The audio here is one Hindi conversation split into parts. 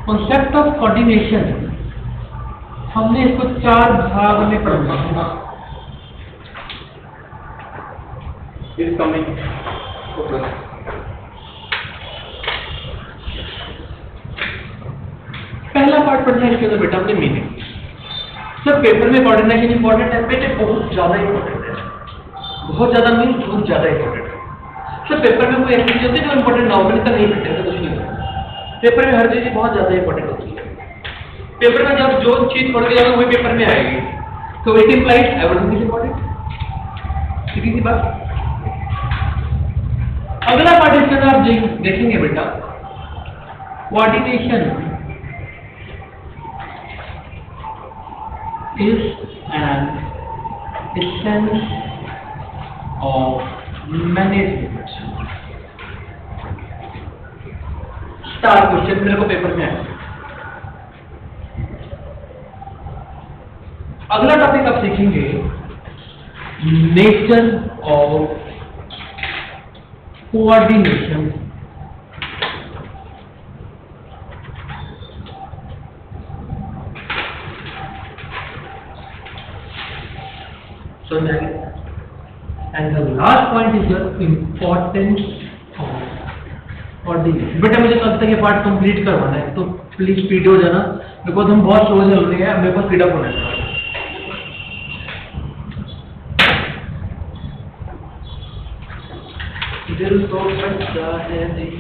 कॉन्सेप्ट ऑफ कोऑर्डिनेशन हमने इसको 4 भाग में पढ़ा है। इस कमिंग पहला पार्ट पढ़ना है इसके अंदर बेटा हमने मीनिंग। सर पेपर में कोऑर्डिनेशन इंपॉर्टेंट है बेटे, बहुत ज्यादा इंपॉर्टेंट है, बहुत ज्यादा मीन बहुत ज्यादा इंपॉर्टेंट है। सर पेपर में कोई ऐसी चीज होती है जो इंपॉर्टेंट नॉर्मली तक नहीं पढ़ते, कुछ नहीं होता। पेपर में हर चीज बहुत ज्यादा इंपॉर्टेंट होती है। पेपर में जब जो चीज पढ़ के जाओगे वही पेपर में आएगी, तो it implies everything is important. सीधी सी बात। अगला पार्ट इसके अंदर आप देखेंगे बेटा, coordination is an essence of management। Star question मेरे को पेपर में आया। अगला टॉपिक आप सीखेंगे nature of coordination. So and the last point is the importance of coordination। बेटा मुझे कब तक ये पार्ट कंप्लीट करवाना है, तो प्लीज स्पीड हो जाना, बिकॉज हम बहुत स्लो चल रहे हैं, मेरे को स्पीड अप होना है। दिल तो बच्चा है नहीं।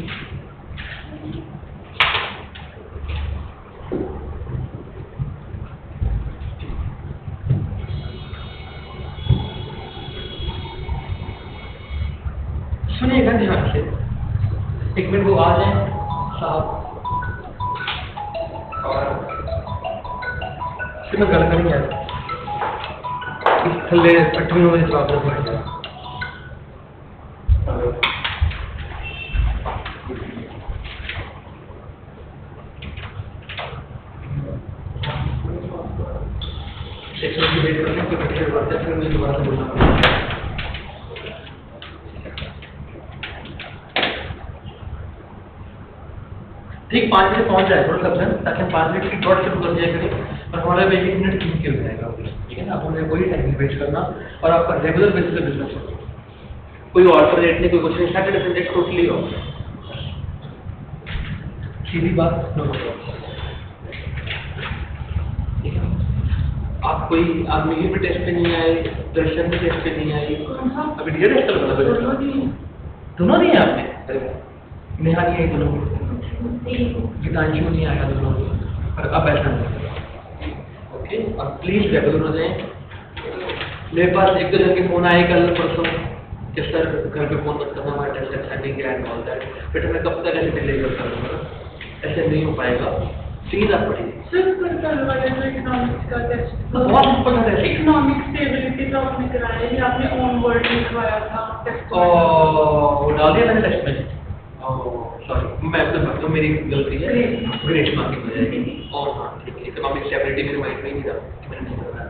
सुनिएगा ध्यान से, एक मिनट वो आ जाए साहब, मैं गल करेंगे इस थल्ले 8वें बजे जवाब बैठ जाए। वेट करने के बाद फिर मैं दोबारा बोलना। ठीक 5 मिनट पहुंच जाए थोड़ा सब, ताकि हम 5 मिनट की डॉट शुरू कर दिया करें और हमारा 1 मिनट ठीक हो जाएगा। ठीक है ना, आप हमें कोई टाइम वेस्ट करना और आपका रेगुलर बेसिस पे बिजनेस हो, कोई ऑल्टरनेट नहीं, कोई कुछ नहीं, सैटरडे संडे टोटली हो। सीधी बात नो। ठीक है, आप कोई आप मिली भी टेस्ट पे नहीं आए, दर्शन भी टेस्ट पे नहीं आई, अभी डीए टेस्ट कर रहा है, दोनों नहीं है आपने, नेहा नहीं आई, दोनों गीतांशु नहीं आया दोनों, और अब ऐसा नहीं। ओके, अब प्लीज रेगुलर हो जाएं। मेरे पास एक दो जन के फोन आए कल परसों कि सर घर पे फोन मत करना, हमारा टेस्ट अच्छा नहीं गया एंड ऑल दैट। बेटा मैं कब तक ऐसे डिले कर लूँगा, ऐसे नहीं हो पाएगा। सीधा पढ़िए सर कल वाले जो इकोनॉमिक्स का टेस्ट बहुत सिंपल है। इकोनॉमिक स्टेबिलिटी का आपने कराया या आपने ऑन वर्ड लिखवाया था टेस्ट? वो डाल दिया मैंने टेस्ट में। सॉरी, मैं अपने भक्तों, मेरी गलती है, ग्रेट मार्किंग हो जाएगी। और हाँ ठीक है, इकोनॉमिक स्टेबिलिटी मेरे माइंड में नहीं था, मैंने नहीं करना।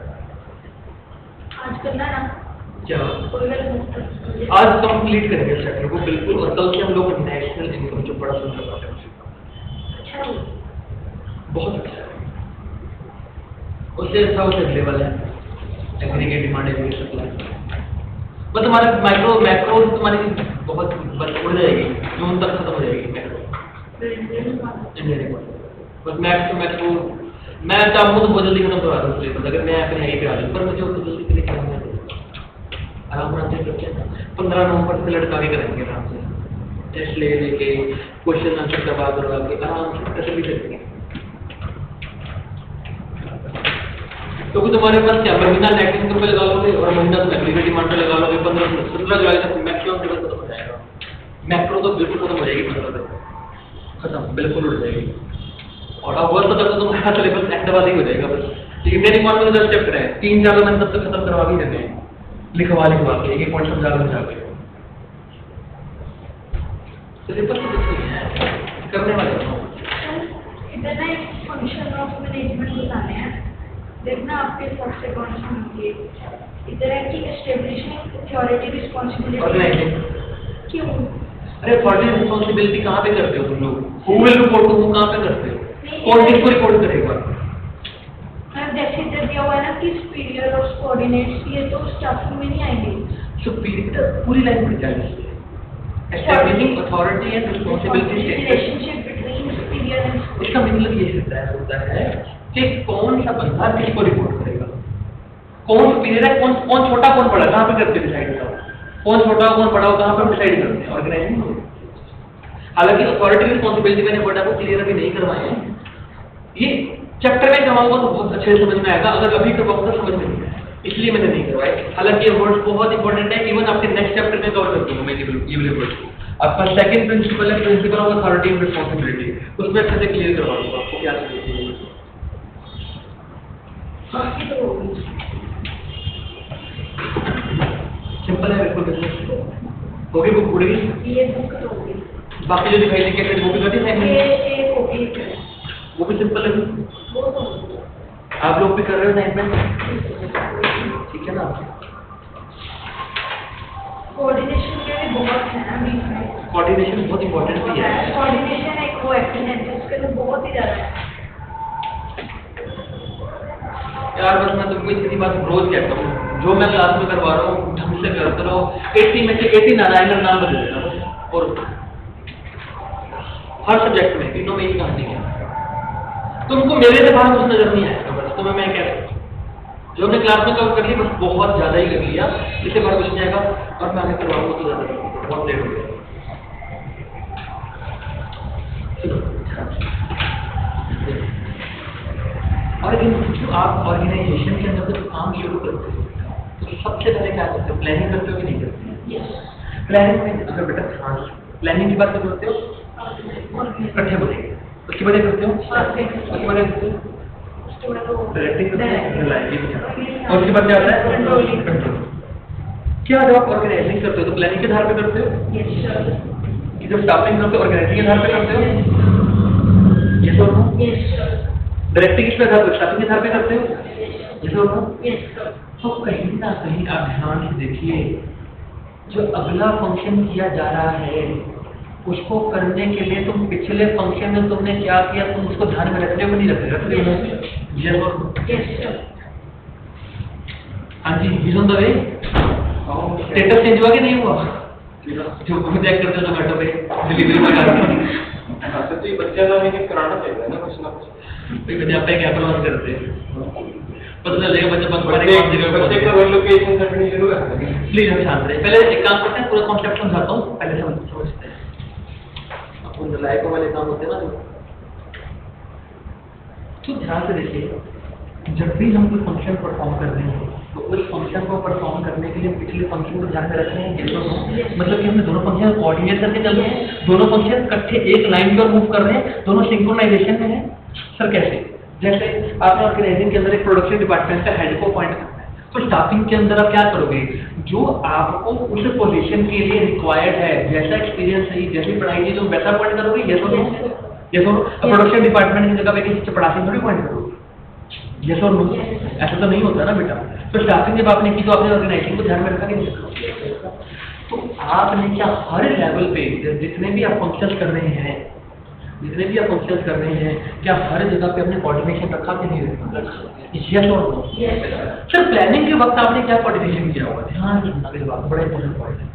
आज करना है ना क्या आज कंप्लीट करेंगे इस चैप्टर को बिल्कुल, और कल से हम लोग नेशनल इनकम जो बड़ा सुंदर बात है, बहुत अच्छा है, उससे अच्छा उसे लेवल है एग्रीगेट डिमांड एग्रीगेट सप्लाई। बस तुम्हारे माइक्रो मैक्रो तुम्हारी बहुत बस उड़ जाएगी, जून तक खत्म हो जाएगी मैक्रो इंजीनियरिंग। बस मैक्स मैक्रो मैं चाहूँ तो बहुत जल्दी खत्म करवा दूँ सिलेबस, अगर मैं अपने यहीं पे आ जाऊँ, पर मुझे उतना जल्दी के लिए करना है, आराम से करते हैं। 15 नवंबर से लड़का के करेंगे आराम से, टेस्ट ले लेके क्वेश्चन आंसर करवा करवा के आराम से तसल्ली करेंगे। क्योंकि तुम्हारे पास क्या महीना नेट इनकम पे लगा लोगे और महीना तुम एग्रीगेट डिमांड पे लगा लोगे, 15 जुलाई तक मैक्सिमम लेवल खत्म हो जाएगा। मैक्रो तो बिल्कुल खत्म हो जाएगी, 15 तक खत्म बिल्कुल उड़ जाएगी। और अब वर्ष तक तो तुम्हारा सिलेबस एंड वाला ही हो जाएगा बस। इंडियन इकोनॉमी में 10 चैप्टर है, 3 सालों में तब तक खत्म करवा भी देते हैं, लिखवा के एक पॉइंट समझा के। सिलेबस तो कुछ नहीं है, करने वाले हो। इतना एक फंक्शन ऑफ मैनेजमेंट बताने हैं देखना आपके सबसे कौन सी होंगी इधर है कि एस्टेब्लिशिंग अथॉरिटी रिस्पांसिबिलिटी ऑर्गेनाइजिंग। क्यों अरे अथॉरिटी रिस्पांसिबिलिटी कहाँ पे करते हो तुम लोग? हु विल रिपोर्ट टू, कहाँ पे करते हो? कौन किसको रिपोर्ट करेगा? मैम जैसे इधर दिया हुआ है ना कि सुपीरियर और कोऑर्डिनेट्स, ये तो स्टाफिंग में नहीं आएंगे। सुपीरियर पूरी लाइन पढ़ जाएगी। Establishing authority and responsibility relationship between superior and इसका मतलब ये होता है कि कौन सा बंदा किसको रिपोर्ट करेगा, कौन सुपीरियर है, कौन छोटा कौन बड़ा, कहाँ पे करते डिसाइड करते हैं? कौन छोटा कौन बड़ा कहाँ पे डिसाइड करते हैं? ऑर्गेनाइजिंग में। हालांकि अथॉरिटी रिस्पांसिबिलिटी मैंने बड़ा को क्लियर अभी नहीं करवाए हैं, ये चैप्टर में करवाऊंगा तो बहुत अच्छे से समझ में आएगा, अगर अभी करवाऊंगा समझ में नहीं आएगा, इसलिए मैंने नहीं करवाए। हालांकि ये वर्ड्स बहुत इंपॉर्टेंट है, इवन आपके नेक्स्ट चैप्टर में कवर कर दूंगा मैं ये वाले वर्ड्स को। आपका सेकंड प्रिंसिपल है principle of authority and responsibility, उसमें अच्छे से क्लियर करवा दूंगा आपको क्या चाहिए। बाकी तो होगी। सिंपल है बिल्कुल बिल्कुल। होगी बुक पूरी? ये बुक तो होगी। बाकी जो दिखाई देंगे फिर वो भी करती है ये एक होगी, वो भी सिंपल है। वो तो होगी। आप लोग भी कर रहे हो असाइनमेंट, ठीक है ना? कोऑर्डिनेशन के भी बहुत है ना बीच में। कोऑर्डिनेशन बहुत इंपॉर्टेंट भी है। कोऑर्डिनेशन एक वो एक्शन है जिसके तो बहुत ही ज्यादा है। यार बस मैं तुमको इतनी बात रोज कहता हूँ, जो मैं क्लास में करवा रहा हूँ ढंग से करते रहो। 80 में से 80 नारायण नाम बदल देना बस, और हर सब्जेक्ट में तीनों में ही कहानी है। तुमको मेरे से बाहर कुछ नजर नहीं आएगा, बस तुम्हें मैं कह रहा हूँ जो हमने क्लास में कवर कर लिया बस बहुत ज्यादा ही कर लिया, इससे बाहर कुछ नहीं आएगा। और मैं आगे करवाऊंगा तो ज्यादा बहुत लेट हो गया। और जो आप ऑर्गेनाइजेशन के अंदर जब काम शुरू करते हो तो सबसे पहले क्या करते हो? प्लानिंग करते हो कि नहीं करते? प्लानिंग में अगर बेटा हाँ प्लानिंग की बात करते हो इकट्ठे बनेंगे, उसके बाद करते हो, उसके बाद करते हो डायरेक्टिंग करते हो, और उसके बाद क्या आता है? कंट्रोल। क्या जब आप ऑर्गेनाइजिंग करते हो तो प्लानिंग के आधार पे करते हो कि जब स्टाफिंग करते हो ऑर्गेनाइजिंग के आधार पे करते हो? ये तो डायरेक्टिंग किस आधार पर? स्टाफिंग के आधार पे करते हो? ये तो तो कहीं ना कहीं आप ध्यान से देखिए, जो अगला फंक्शन किया जा रहा है उसको करने के लिए तुम पिछले फंक्शन में तुमने क्या किया तुम उसको ध्यान में रख रहे हो नहीं रख रहे हो? हाँ जी, is on the way. Status change हुआ कि नहीं हुआ? जो चेक करते हो जोमेटो पे डिलीवरी मंगा तो ये बच्चे का भी कराना चाहिए ना कुछ ना कुछ। बच्चे आप एक ऐप लॉन्च करते हैं, पता चलेगा बच्चे बंद बच्चे का वर्ड लोकेशन सर्चनी शुरू करते हैं। प्लीज हम शांत रहे। पहले एक काम करते हैं, पूरा कॉन्सेप्ट समझाता हूँ, पहले समझते हैं। अपन लाइकों वाले काम होते हैं ना तो ध्यान से देखिए, जब भी हम कोई फंक्शन परफॉर्म कर रहे हैं तो उस फंक्शन को परफॉर्म करने के लिए पिछले फंक्शन को ध्यान में रख रहे हैं। मतलब कि हमने दोनों फंक्शन कोऑर्डिनेट करके चल रहे हैं, दोनों फंक्शन इकट्ठे एक लाइन पर मूव कर रहे हैं, दोनों सिंक्रोनाइजेशन में है। सर कैसे? जैसे आपने ऑर्गेनाइजिंग के अंदर एक प्रोडक्शन डिपार्टमेंट का हेड को अपॉइंट करना है, तो स्टाफिंग के अंदर आप क्या करोगे? जो आपको उस पोजीशन के लिए रिक्वायर्ड है, जैसा एक्सपीरियंस है, जैसी पढ़ाई की, तो वैसा अपॉइंट करोगे। ये तो प्रोडक्शन डिपार्टमेंट की जगह पे किसी चपड़ासी थोड़ी अपॉइंट करोगे। Yes or no? ऐसा तो नहीं होता ना बेटा। तो स्टाफिंग जब आपने की तो आपने ऑर्गेनाइजिंग को ध्यान में रखा कि नहीं रखा? तो आपने क्या हर लेवल पे जितने भी आप फंक्शंस कर रहे हैं, क्या हर जगह पे अपने कोऑर्डिनेशन रखा कि नहीं रखा? Yes or no? Sir planning के वक्त आपने क्या कोऑर्डिनेशन किया होगा? ध्यान रखना इस बात, बड़ा इंपॉर्टेंट पॉइंट है।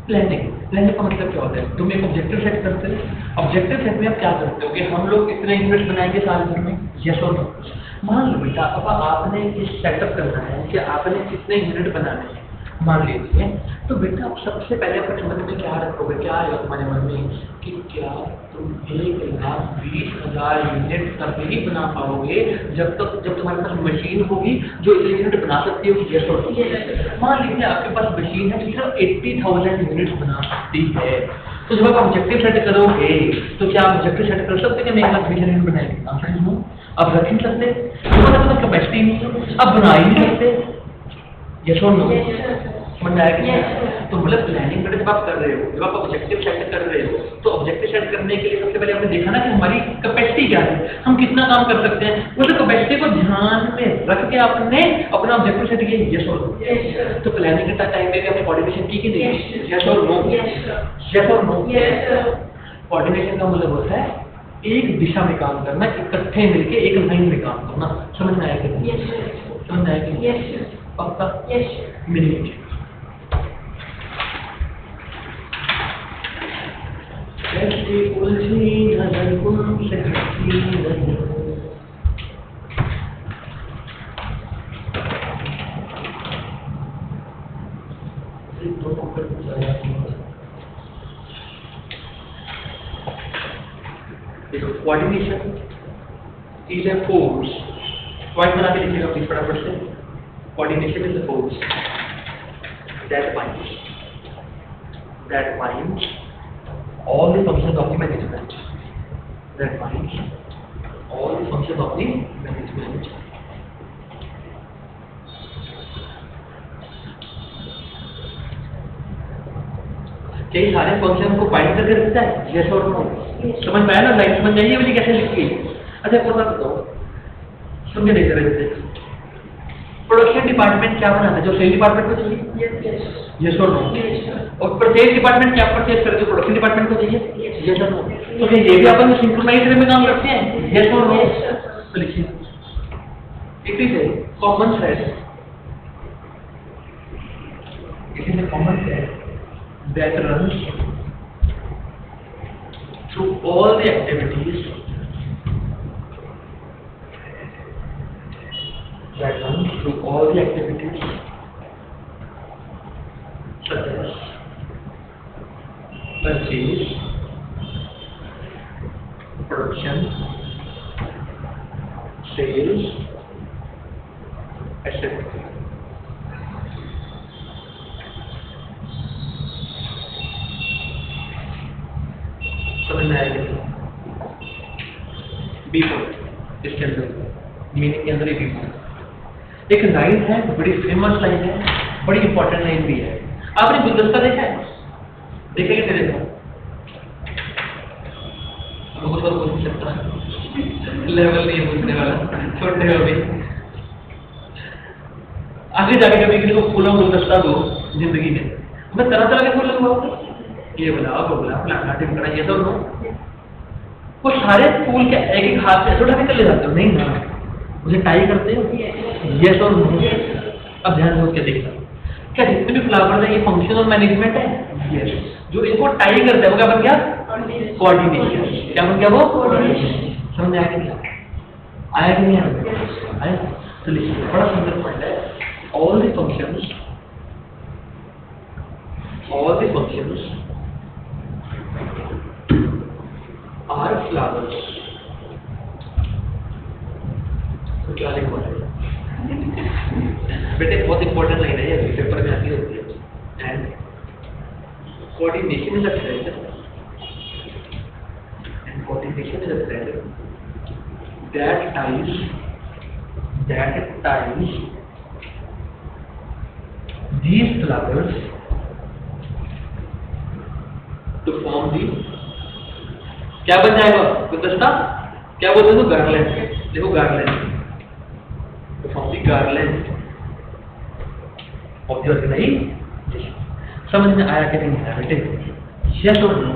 प्लानिंग का मतलब क्या होता है? तुम एक ऑब्जेक्टिव सेट करते हो, ऑब्जेक्टिव सेट में आप क्या करते हो कि हम लोग इतने यूनिट बनाएंगे साल भर में। Yes or no? मान लो बेटा अब आपने इस सेटअप करना है कि आपने कितने यूनिट बनाने हैं, मान लीजिए, तो बेटा आप सबसे पहले अपने मन में क्या रखोगे? क्या आएगा तुम्हारे मन में कि क्या तुम 1,20,000 यूनिट तभी बना पाओगे जब तुम्हारे पास मशीन होगी जो इतने यूनिट बना सकती होगी। Yes or no? मान लीजिए आपके पास मशीन है जो सिर्फ 80,000 यूनिट बना सकती है, तो जब आप ऑब्जेक्टिव सेट करोगे तो क्या आप ऑब्जेक्टिव सेट कर सकते हैं कि 1,20,000 यूनिट बनाएंगे? Answer is no. आप रख नहीं सकते, तुम्हारे पास कैपेसिटी नहीं है, आप बना ही नहीं सकते। Yes or no? समझ में आया कि Yes, नहीं? sir. तो मतलब प्लानिंग जब आप कर रहे हो, जब आप ऑब्जेक्टिव सेट कर रहे हो, तो ऑब्जेक्टिव सेट करने के लिए सबसे पहले आपने देखा ना कि हमारी कैपेसिटी क्या है, हम कितना काम कर सकते हैं। उस कैपेसिटी को ध्यान में रख के आपने अपना ऑब्जेक्टिव सेट किया, yes or no. Yes, sir. तो प्लानिंग के टाइम पे भी आपने कोऑर्डिनेशन की कि Yes, नहीं? sir. Yes or no. Yes, sir. Yes or no. Yes, sir. Coordination का मतलब होता है एक दिशा में काम करना, इकट्ठे मिलके एक लाइन में काम करना। समझ में आया कि नहीं? Yes, sir. समझ में आया कि नहीं? Yes, sir. पक्का? Yes, sir. मिनिमम कैसे उलझी नजर तुमसे हटती नहीं। Coordination is a force. Point बना के लिखिएगा प्लीज फटाफट से। Coordination is a force that binds all the functions of the management. That binds all the functions of the management. क्या ये सारे फंक्शन को बाइंड करके रखता है? Yes or no? समझ में आया ना? लाइन समझ जाइए वाली कैसे लिखी है। अच्छा एक और बात बताओ, समझे नहीं कर रहे थे। प्रोडक्शन डिपार्टमेंट क्या बनाता है? जो सेल डिपार्टमेंट को चाहिए, Yes, yes. Yes or no? Yes, sir. और परचेज डिपार्टमेंट क्या परचेज करते हो? प्रोडक्शन डिपार्टमेंट को चाहिए, Yes. Yes or no? तो क्या ये भी अपन में सिंक्रोनाइज वे में काम करते हैं, yes or no? Yes, sir. तो लिखिए, it is a common thread, it is a common thread that runs through all the activities that runs through all the activities such as purchase, production, sales, etc. समझ में आएगा? बी पॉइंट इसके अंदर मीनिंग के अंदर ही बी पॉइंट एक लाइन है, बड़ी फेमस लाइन है, बड़ी इंपॉर्टेंट लाइन भी है। आपने गुलदस्ता देखा है? देखे कि नहीं देखा? बहुत बार पूछ सकता है, लेवल नहीं पूछने वाला, छोड़ने का भी। आगे जाके कभी किसी को फूलों गुलदस्ता दो जिंदगी में, मैं तरह तरह के फूल लगवाऊंगा, ये बोला वो बोला फलाना टिमकड़ा, ये सब नो। वो सारे फूल के एक एक हाथ से उठा के चले जाते हो? नहीं ना, मुझे टाई करते हो, यस और नो? अब ध्यान से उसके देखना, क्या जितने भी फ्लावर्स है ये फंक्शन ऑफ मैनेजमेंट है? यस। जो इनको टाई करते हैं वो क्या बन गया? कोऑर्डिनेशन। क्या बन गया वो? कोऑर्डिनेशन। समझ में आया कि नहीं आया कि नहीं आया? तो लिखिए, बड़ा सुंदर पॉइंट है। All the functions are flowers. तो क्या लिखा है बेटे? बहुत इंपॉर्टेंट लाइन है ये, पेपर में आती होती है। And coordination is a thread, and coordination is a thread that ties these flowers to form the, क्या बन जाएगा गुलदस्ता? क्या बोलते हैं? गार्लैंड। देखो garland, to form the garland of the organization. समझ में आया कि नहीं आया बेटे? Yes or no?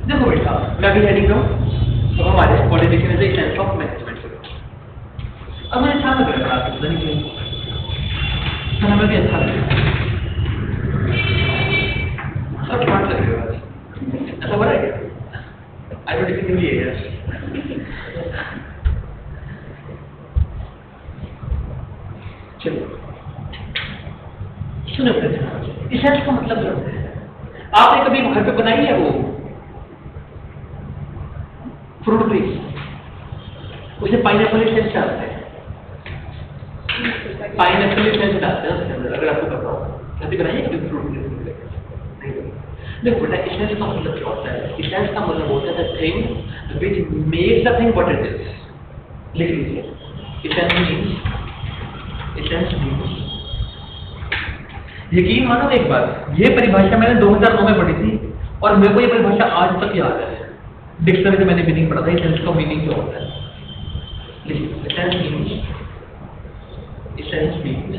देखो बेटा, मैं अभी हेडिंग हूँ, अब हमारे coordination is a sense of management. अब मुझे अच्छा लग रहा है, आपको पता नहीं क्यों, तो हमें भी अच्छा लग रहा है। सब स्मार्ट लग रहे हो आज, ऐसा हो रहा है क्या? आई डोंट थिंक ये है। चलो सुनो बेटा, इस सेंस का मतलब क्या है? आपने कभी घर पे बनाई है वो फ्रूट ट्री? उसे पाइनएप्पल सेंस डालते हैं, पाइनएप्पल सेंस डालते हैं उसके अंदर। अगर आपको पता हो, कभी बनाइए कभी फ्रूट ट्री? देखो बेटा, इसेंस का मतलब क्या होता है? इसेंस का मतलब होता है the thing which makes the thing what it is. लिख लीजिए, इसेंस मीन्स, यकीन मानो एक बात, ये परिभाषा मैंने 2009 में पढ़ी थी और मेरे को ये परिभाषा आज तक याद है। डिक्शनरी में मैंने मीनिंग पढ़ा था, इसेंस का मीनिंग क्या होता है। Essence means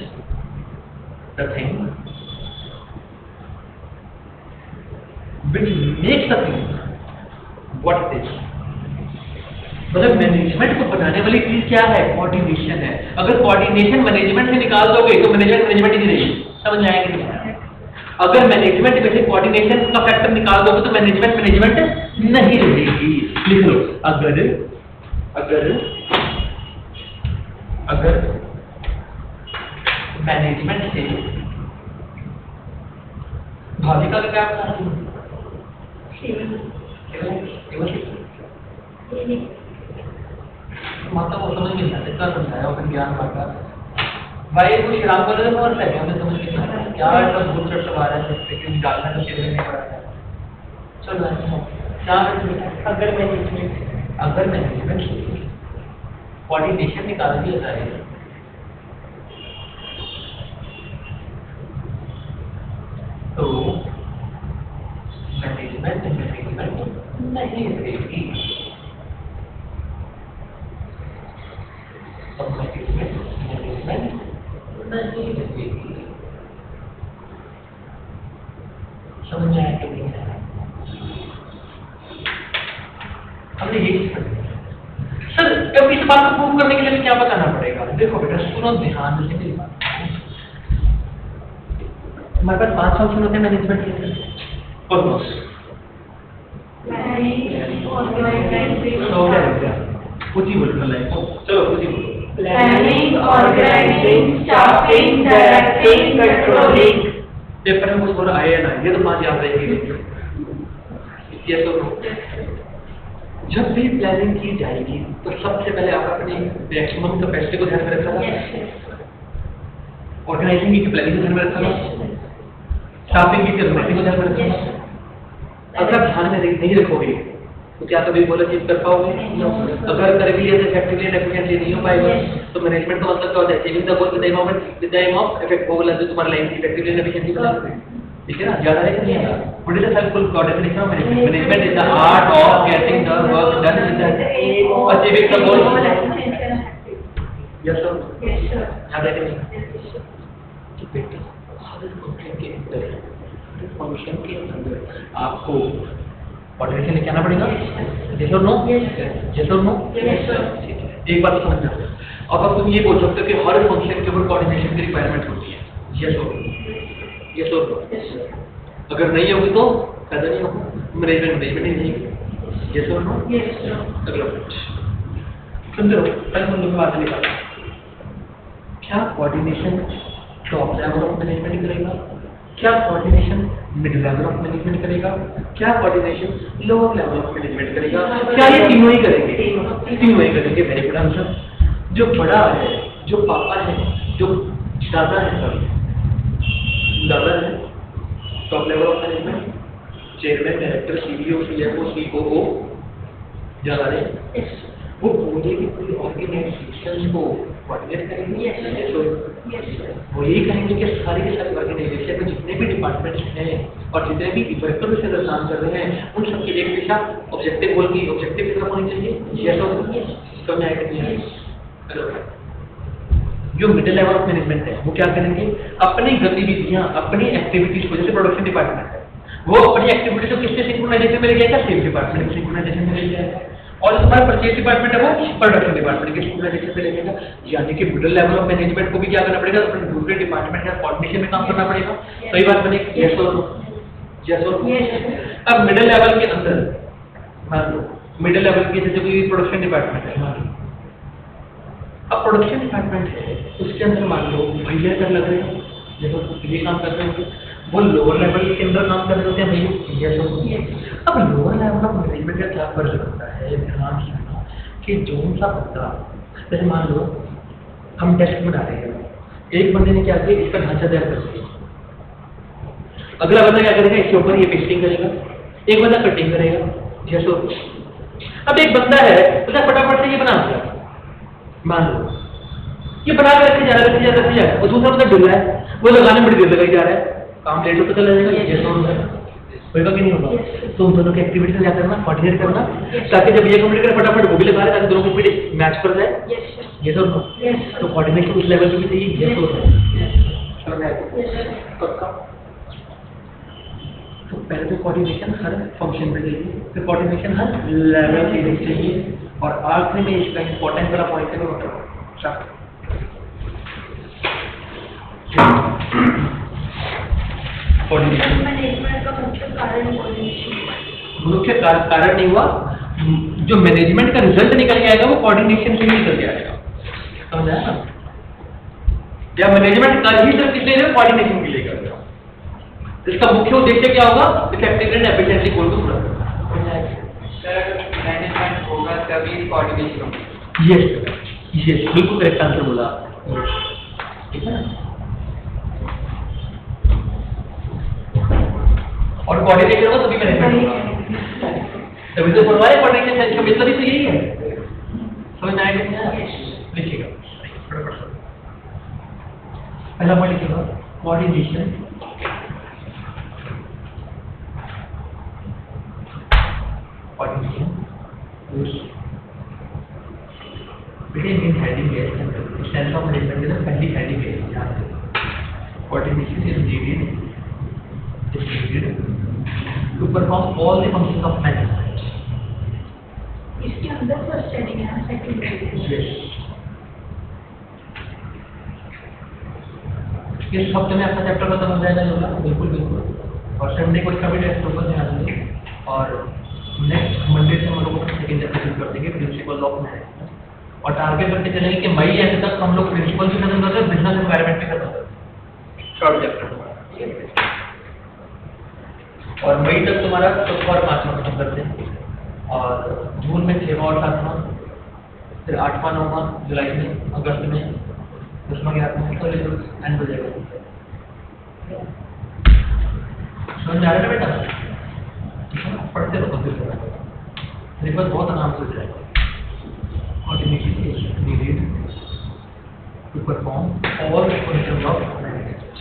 the thing which makes the thing what it is। मतलब मैनेजमेंट को बनाने वाली चीज क्या है? कोऑर्डिनेशन है। अगर कोऑर्डिनेशन मैनेजमेंट से निकाल दोगे तो मैनेजमेंट ही नहीं रहेगी। समझ में आएगी नहीं? अगर मैनेजमेंट में से कोऑर्डिनेशन का फैक्टर निकाल दोगे तो मैनेजमेंट नहीं रहेगी। लिख लो, अगर मैनेजमेंट से भाविका का क्या मतलब? माता को समझ नहीं आता, इतना समझाया और ज्ञान बांटा भाई, कुछ राम बोले तो और लगे हमें समझ नहीं आता क्या ऐसा भूल चढ़ सवार है क्योंकि डालना तो सिर में नहीं पड़ा है। चलो क्या अगर मैनेजमेंट कोऑर्डिनेशन निकाल दिया जाए तो मैनेजमेंट नहीं रहेगी। मैनेजमेंट नहीं रहेगी। समझ में आया कि नहीं आया? हमने यही पढ़ा। सर अब इस बात को प्रूव करने के लिए क्या बताना पड़ेगा? देखो बेटा, सुनो ध्यान से मेरी बात। हमारे पास 5 ऑप्शन होते हैं मैनेजमेंट के। ऑलमोस्ट कुछ ही बोलो, चलो कुछ ही बोलो। Planning, organising, staffing, directing, controlling. Paper में कुछ बोला आए ना, ये तो 5 याद रहेगी। ये तो जब भी प्लानिंग की जाएगी तो सबसे पहले आप अपनी मैक्सिमम कैपेसिटी को ध्यान में रखना। ऑर्गेनाइजिंग की प्लानिंग को ध्यान में रखना। स्टाफिंग की कैपेसिटी को ध्यान में रखना। अगर ध्यान में नहीं रखोगे तो क्या कभी बोला चीज कर पाओगे? अगर कर भी लिया तो इफेक्टिवली एंड एफिशिएंटली नहीं हो पाएगा। तो मैनेजमेंट का मतलब क्या होता है? Achieving the goal with the aim of effect. वो बोला जो तुम्हारा लाइन इफेक्टिवली एंड एफिशिएंटली बना, ठीक है ना? ज्यादा नहीं है। What is the helpful definition of management? Management is the art of getting the work done with the achieving the goal. Yes sir, याद है कि बेटा हर फंक्शन के अंदर आपको ऑर्डिनेशन लेके आना पड़ेगा। Yes or no? Yes or no? एक बात समझ जाओ। अब तुम ये बोल सकते हो कि हर फंक्शन के ऊपर कोऑर्डिनेशन की रिक्वायरमेंट होती है। Yes or no? Yes or no? अगर नहीं होगी तो पैदा नहीं होगा, मैनेजमेंट नहीं रहेगी। Yes or no? अगला सुनते हो, पहले हम लोग बात निकालो। क्या coordination top level of management करेगा? क्या coordination mid level of management करेगा? क्या coordination lower level of management करेगा? क्या ये तीनों ही करेंगे? तीनों ही करेंगे। Very good answer. जो बड़ा है, जो पापा है, जो दादा है, दादा है top level of management, chairman, director, CEO, CFO, COO, ज्यादा है, वो पूरे की पूरी ऑर्गेनाइजेशन को कोऑर्डिनेट करेंगे। वो यही कहेंगे कि सारी के सारी ऑर्गेनाइजेशन में जितने भी डिपार्टमेंट्स हैं और जितने भी इफेक्टिव से काम कर रहे हैं उन सबकी एक दिशा ऑब्जेक्टिव गोल की ऑब्जेक्टिव की तरफ होनी चाहिए। यस और समझ आएगा? जो मिडिल लेवल ऑफ मैनेजमेंट है वो क्या करेंगे? अपनी गतिविधियां, अपनी एक्टिविटीज को, जैसे प्रोडक्शन डिपार्टमेंट है, वो अपनी एक्टिविटीज को किससे सिंक्रोनाइजेशन में ले जाएगा? सेल्स डिपार्टमेंट के सिंक्रोनाइजेशन में ले जाएगा। और तुम्हारा परचेज डिपार्टमेंट है वो प्रोडक्शन डिपार्टमेंट के सिंक्रोनाइजेशन में ले जाएगा। यानी कि मिडिल लेवल ऑफ मैनेजमेंट को भी क्या करना पड़ेगा? अपने दूसरे डिपार्टमेंट के साथ कोऑर्डिनेशन में काम करना पड़ेगा। सही बात बनेगी? Yes or no? Yes or no? अब मिडिल लेवल के अंदर मान लो, मिडिल लेवल की जैसे कोई प्रोडक्शन डिपार्टमेंट है, मान लो अब प्रोडक्शन डिपार्टमेंट है, उसके अंदर मान लो भैया कर लग रहे हैं, जैसे ये काम कर रहे होंगे, वो लोअर लेवल के अंदर काम कर रहे होते हैं भैया। अब लोअर लेवल ऑफ मैनेजमेंट का क्या फर्क होता है? ध्यान रखना कि जो सा बंदा, जैसे मान लो हम डेस्क बना रहे हैं, एक बंदे ने क्या किया, इसका ढांचा तैयार कर दिया। अगला बंदा क्या करेगा, इसके ऊपर ये पेस्टिंग करेगा, एक बंदा कटिंग करेगा। Yes or no. अब एक बंदा है तो फटाफट से ये बना दिया, मान लो ये बना कर रखे जा रहा है, और दूसरा बंदा डुला है, वो लगाने में बड़ी देर लगाई जा रहा है, काम लेट होता चला जाएगा। यस और नो होगा कि नहीं होगा? तो उन दोनों की एक्टिविटी से क्या करना, कोऑर्डिनेट करना, ताकि जब ये कंप्लीट करे फटाफट वो भी लगा रहे, ताकि दोनों की स्पीड मैच कर जाए। Yes or no? तो कोऑर्डिनेशन उस लेवल पे भी चाहिए। Yes or no? तो पहले तो कोऑर्डिनेशन हर फंक्शन पे चाहिए, फिर कोऑर्डिनेशन हर लेवल पे चाहिए, और आखिरी में इसका इंपॉर्टेंट वाला पॉइंट है कोऑर्डिनेशन। मैनेजमेंट का मुख्य कारण कोऑर्डिनेशन, मुख्य कारण नहीं हुआ, जो मैनेजमेंट का रिजल्ट निकल के आएगा वो कोऑर्डिनेशन से ही निकल के आएगा, समझ आया ना? या मैनेजमेंट का ही सिर्फ किसने कोऑर्डिनेशन के लिए करेगा। इसका मुख्य उद्देश्य क्या होगा, इफेक्टिव एंड एफिशिएंटली गोल को पूरा करना। मैनेजमेंट होगा तभी कोऑर्डिनेशन होगा। यस यस, बिल्कुल करेक्ट आंसर बोला, ठीक है ना? और कोऑर्डिनेशन होगा तभी मैनेजमेंट होगा, तभी तो बोलवाए कोऑर्डिनेशन का मतलब ही तो यही है। समझ में आएगा क्या? लिखिएगा पहला पॉइंट लिखिएगा, कोऑर्डिनेशन between heading है, sense of management is पहली heading है यहाँ पे। Coordination is needed to perform all the functions of management. इसके अंदर फर्स्ट हेडिंग है, सेकंड हेडिंग। Yes. इस हफ्ते में आपका चैप्टर खत्म हो जाएगा योगा, बिल्कुल बिल्कुल। और संडे को इसका भी टेस्ट होगा, ध्यान दें। और नेक्स्ट मंडे से हम लोग सेकेंड चैप्टर शुरू कर देंगे, प्रिंसिपल ऑफ मैनेजमेंट, और टारगेट करके चलेंगे कि मई एंड तक हम लोग प्रिंसिपल भी खत्म कर दें, बिजनेस एनवायरनमेंट भी खत्म कर दें, शॉर्ट चैप्टर। और मई तक तुम्हारा चौथा और पांचवा खत्म करते हैं, और जून में 6वां और 7वां, फिर 8वां 9वां जुलाई में, अगस्त में 10वां 11वां, तो एंड हो जाएगा। समझ आ रहा है बेटा? पढ़ते रहो, सिलेबस बहुत आराम से हो जाएगा। Coordination is needed to perform all the functions of management.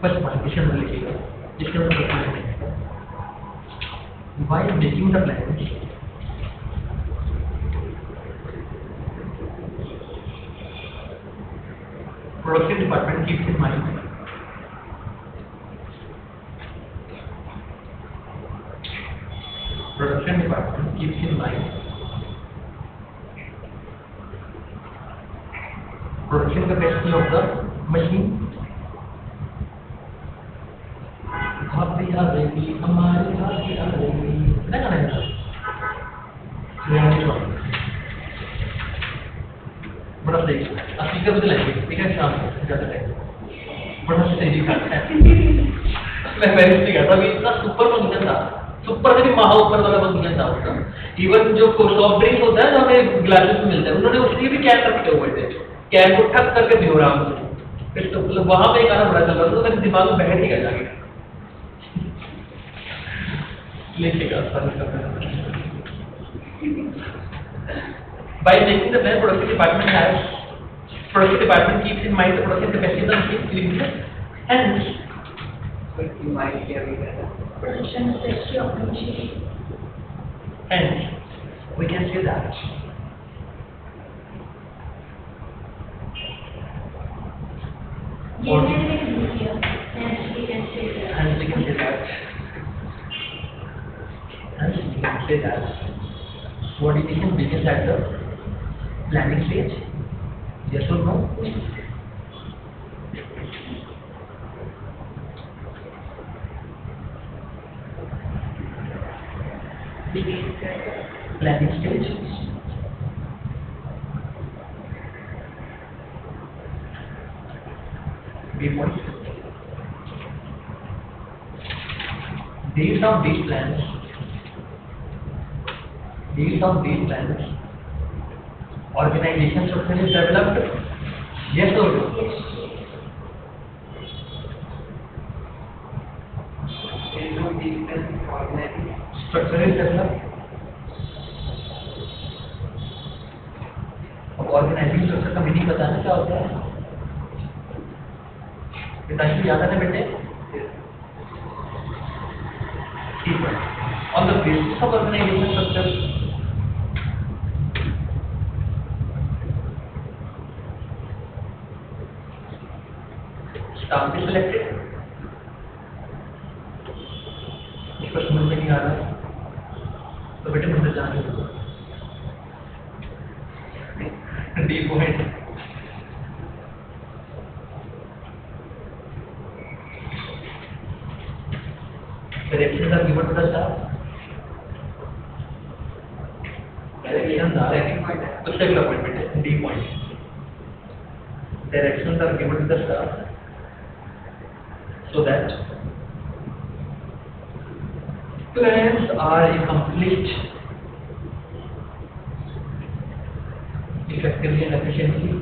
First one, mission लिखिएगा, जिसके अंदर प्लान है। While making the plans, production department keeps in mind production capacity of the machine. भाभी आ गई, हमारी भाभी आ गई, क्या गाना है? बड़ा सही, स्पीकर बदलाएंगे, ठीक है? शाम को ज़्यादा टाइम, बड़ा सही गाना है। मैं मैरिज से गया था, अभी इतना सुपर फंक्शन था, सुपर से भी महा ऊपर वाला फंक्शन था उसका। इवन जो सॉफ्ट ड्रिंक होता है जो हमें ग्लासेस में मिलता है, उन्होंने उसके भी कैन रखे हुए थे, कैन को ठक करके दियो आराम से। फिर तो मतलब वहाँ पे गाना बड़ा चल रहा था, तो मेरे दिमाग में बैठ ही गया जाके। लिखेगा by making the plan, production department keeps in mind the production capacity of the machine limited, hence production capacity of the machine. Hence we can say that ये मैंने लिख दिया, hence we can say that. hence we can say that coordination begins at the planning stage. Yes or no? Begins at the planning stage. B point. Based on these plans, organization structure is developed. Yes or no? Yes. Based on these plans, organizing Structure is developed. अब ऑर्गेनाइजिंग स्ट्रक्चर का मीनिंग बताना क्या होता है? पिताजी याद है ना बेटे? ठीक है। On the basis of organization structure, staff is selected. इसको समझ में नहीं आ रहा तो बेटे मुझे जाने दो। D point. Directions are given to the staff. Directions are तो second point बेटे D point. Directions are given to the staff so that plans are accomplished effectively and efficiently.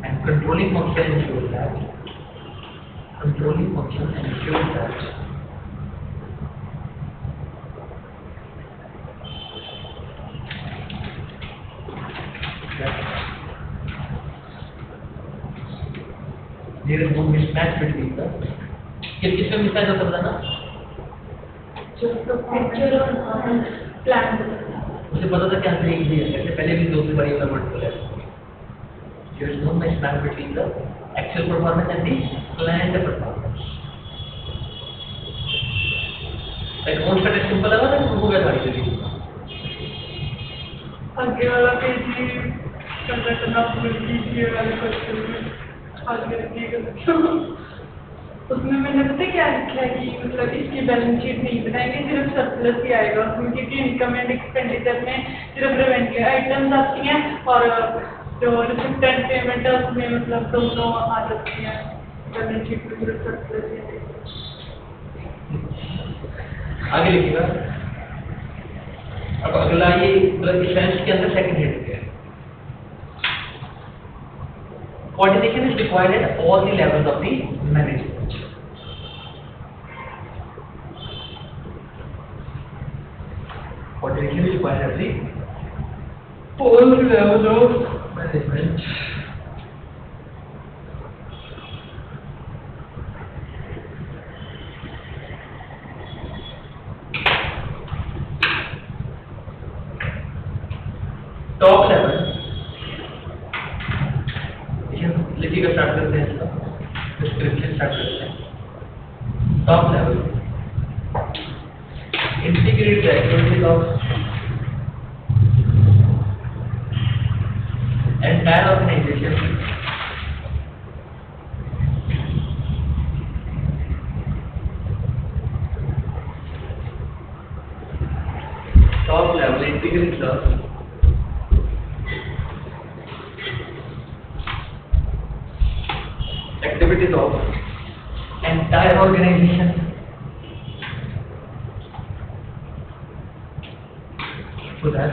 And controlling function ensures that there is no mismatch between the किसमें mismatch होता था ना? जो पिक्चर और प्लान मुझे पता था क्या सही है ऐसे पहले भी दो बार ये वर्ड बोला है there is no mismatch between the actual performance and the planned performance like कौन सा टेस्ट सिंपल लगा ना हो गया सारी चीजें आगे वाला पेज ही संरचना पूरी कीजिए वाले क्वेश्चन में आगे रखिएगा। उसमें मैंने पता क्या लिखा है कि मतलब इसकी बैलेंस शीट नहीं बनाएंगे, सिर्फ सरप्लस ही आएगा उसमें, क्योंकि इनकम एंड एक्सपेंडिचर में सिर्फ रेवेन्यू आइटम्स आती हैं और जो रिसिप्ट एंड पेमेंट है उसमें मतलब दोनों आ जाती हैं। बैलेंस शीट में सिर्फ सरप्लस ही आएगा। आगे लिखिएगा। अब अगला ये मतलब डिफेंस के अंदर सेकंड हेड है coordination is required at all the levels of the management. Coordination is required at the all the levels of management. Top level लिखिएगा, स्टार्ट करते हैं इसका डिस्क्रिप्शन स्टार्ट करते हैं। Top level integrate the activities of entire organisation top level integrate the activities of entire organization so that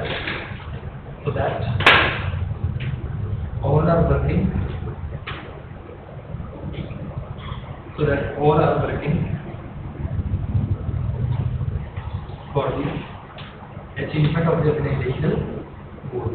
all are working for the achievement of the organizational goal.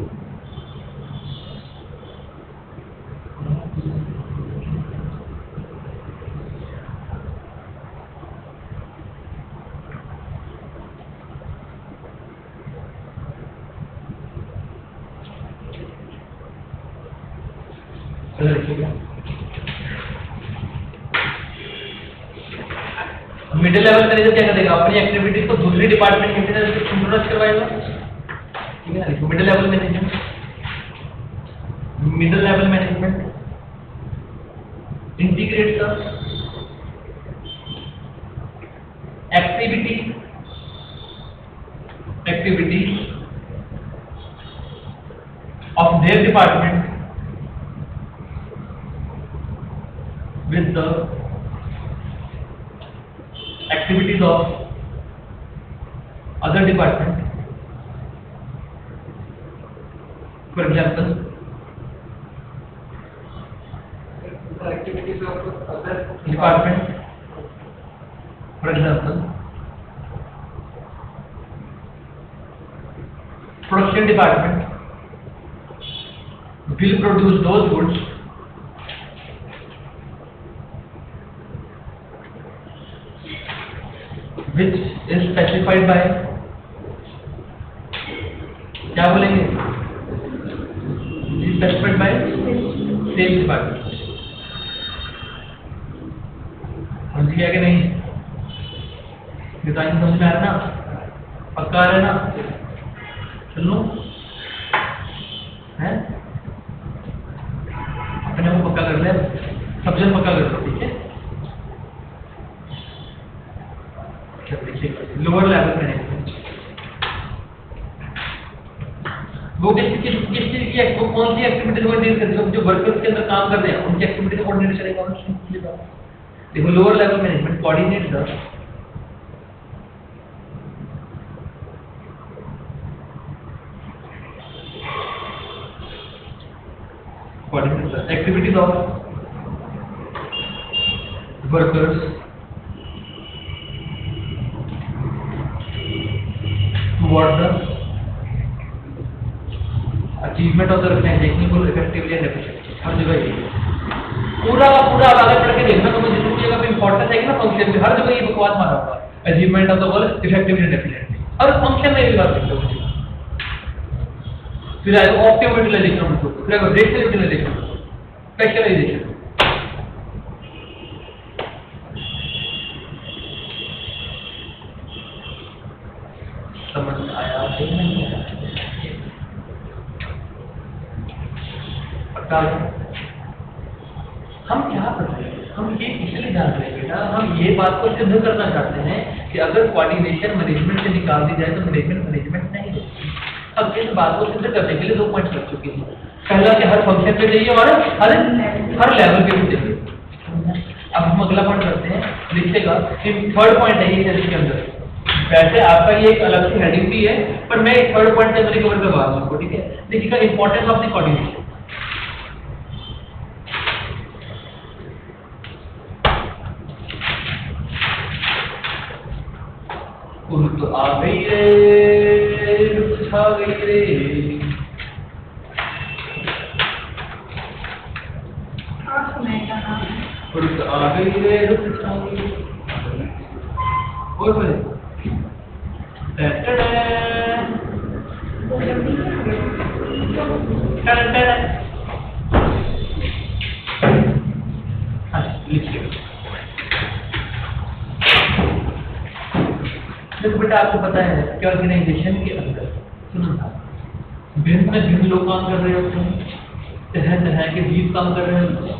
Middle level manager क्या करेगा? अपनी एक्टिविटीज को दूसरी डिपार्टमेंट के अंदर सिंक्रोनाइज करवाएगा। ठीक है ना, लिखो middle level management, middle level management integrate the activities of their department with the activities of other department. For example, The activities of other department, for example, production department will produce those goods which is specified by, क्या बोलेंगे, specified by sales department. समझ गया कि नहीं? डिजाइन समझ में आ रहा ना, पक्का आ रहा है ना? चलो है, अपने को पक्का कर ले, सब जन पक्का कर लो, ठीक है? लोअर लेवल मैनेजमेंट वो किस चीज की वो कौन सी एक्टिविटी को डील करते हैं, जो वर्कर्स के अंदर काम कर रहे हैं उनकी एक्टिविटी को कोऑर्डिनेट करेगा। देखो lower level management coordinate the activities of workers toward the achievement of the organization goal effectively and efficiently. हर जगह ये पूरा का पूरा आगे पढ़ के देखना, तुम्हें जितनी जगह पे इंपॉर्टेंस है ना फंक्शन में, हर जगह ये बकवास मारा होगा, achievement of the goal effectively and efficiently. Her function में ये बात लिखते हो, फिर आएगा ऑप्टिमम यूटिलाइजेशन, फिर आएगा रेशियल यूटिलाइजेशन, स्पेशलाइजेशन। समझ में आया कि नहीं आया? पक्का है? हम क्या कर रहे हैं, हम ये इसलिए जान रहे हैं बेटा, हम ये बात को सिद्ध करना चाहते हैं कि अगर कोऑर्डिनेशन मैनेजमेंट से निकाल दी जाए तो मैनेजमेंट नहीं होती। अब इस बात को सिद्ध करने के लिए 2 पॉइंट लग चुके हैं। पहला कि हर फंक्शन पे चाहिए और हर लेवल पे भी चाहिए। अब हम अगला पॉइंट करते हैं, लिखेगा थर्ड पॉइंट है ये इसके अंदर। वैसे आपका ये एक अलग सी हेडिंग भी है, पर मैं थर्ड पॉइंट से कवर करवा रहा हूँ, ठीक है? देखिएगा इंपॉर्टेंस ऑफ द कोऑर्डिनेशन। तो आ गई रे, छा गई रे, तो आ गई रे, छा गई। और बोले देखो बेटा, आपको पता है कि ऑर्गेनाइजेशन के अंदर भिन्न भिन्न लोग काम कर रहे होते हैं, तरह तरह के जीव काम कर रहे होते हैं,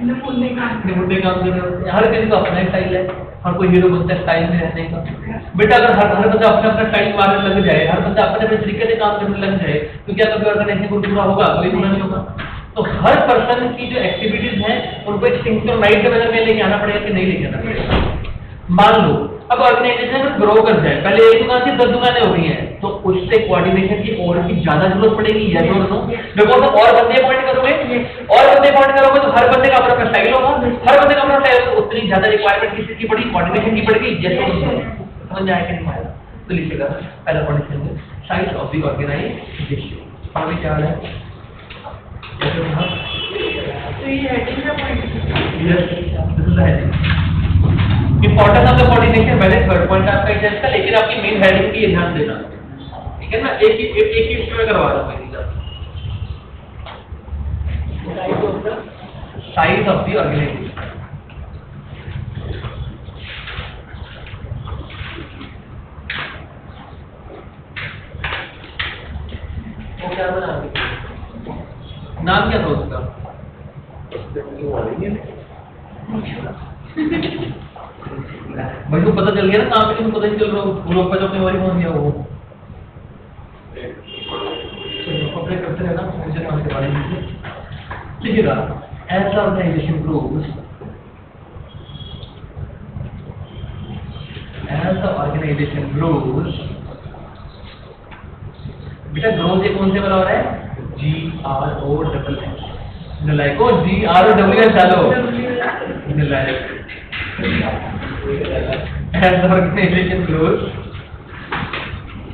नमूने काम कर रहे होते हैं। हर किसी का अपना स्टाइल है, हर कोई हीरो बनता है स्टाइल में रहने का। बेटा अगर हर बंदा अपना अपना स्टाइल मारने लग जाए, हर बंदा अपने अपने तरीके से काम करने लग जाए, तो क्या कभी ऑर्गेनाइजेशन को पूरा होगा? कोई पूरा नहीं होगा। तो हर पर्सन की जो एक्टिविटीज हैं उनको एक सिंक्रोनाइज्ड मैनर में लेके आना पड़ेगा कि नहीं लेके आना पड़ेगा। मान लो अब ऑर्गेनाइजेशन अगर ग्रो कर जाए, पहले एक दुकान से 10 दुकानें हो गई हैं, तो उससे कोऑर्डिनेशन की और भी ज्यादा जरूरत पड़ेगी। या जो बिकॉज और बंदे अपॉइंट करोगे तो हर बंदे का अपना स्टाइल होगा, हर बंदे का अपना स्टाइल होगा, उतनी ज्यादा रिक्वायरमेंट किसी की पड़ी, कोऑर्डिनेशन की पड़ेगी। जैसे समझ में आया कि नहीं आया? तो लिखिएगा पहला कोऑर्डिनेशन में साइज ऑफ द ऑर्गेनाइजेशन। आगे क्या है? तो ये हेडिंग है point. Yes, this is the heading. Importance of the coordination पहले थर्ड पॉइंट आपका एग्जाम का, लेकिन आपकी मेन हेडिंग की ध्यान देना, ठीक है ना? एक ही इसमें मैं करवा रहा हूँ। Size of the organisation. नाम क्या था उसका? भाई को पता चल गया ना नाम, लेकिन पता नहीं चल रहा वो लोग का जो मेमोरी कौन दिया वो। अपने करते रहना मुझे के बारे में लिखिएगा। As organisation grows, as the organization grows, बेटा ग्रोथ ये कौन से वाला हो रहा है? GROSS, नलायको GROSS डालो, नलायक। as the organization grows,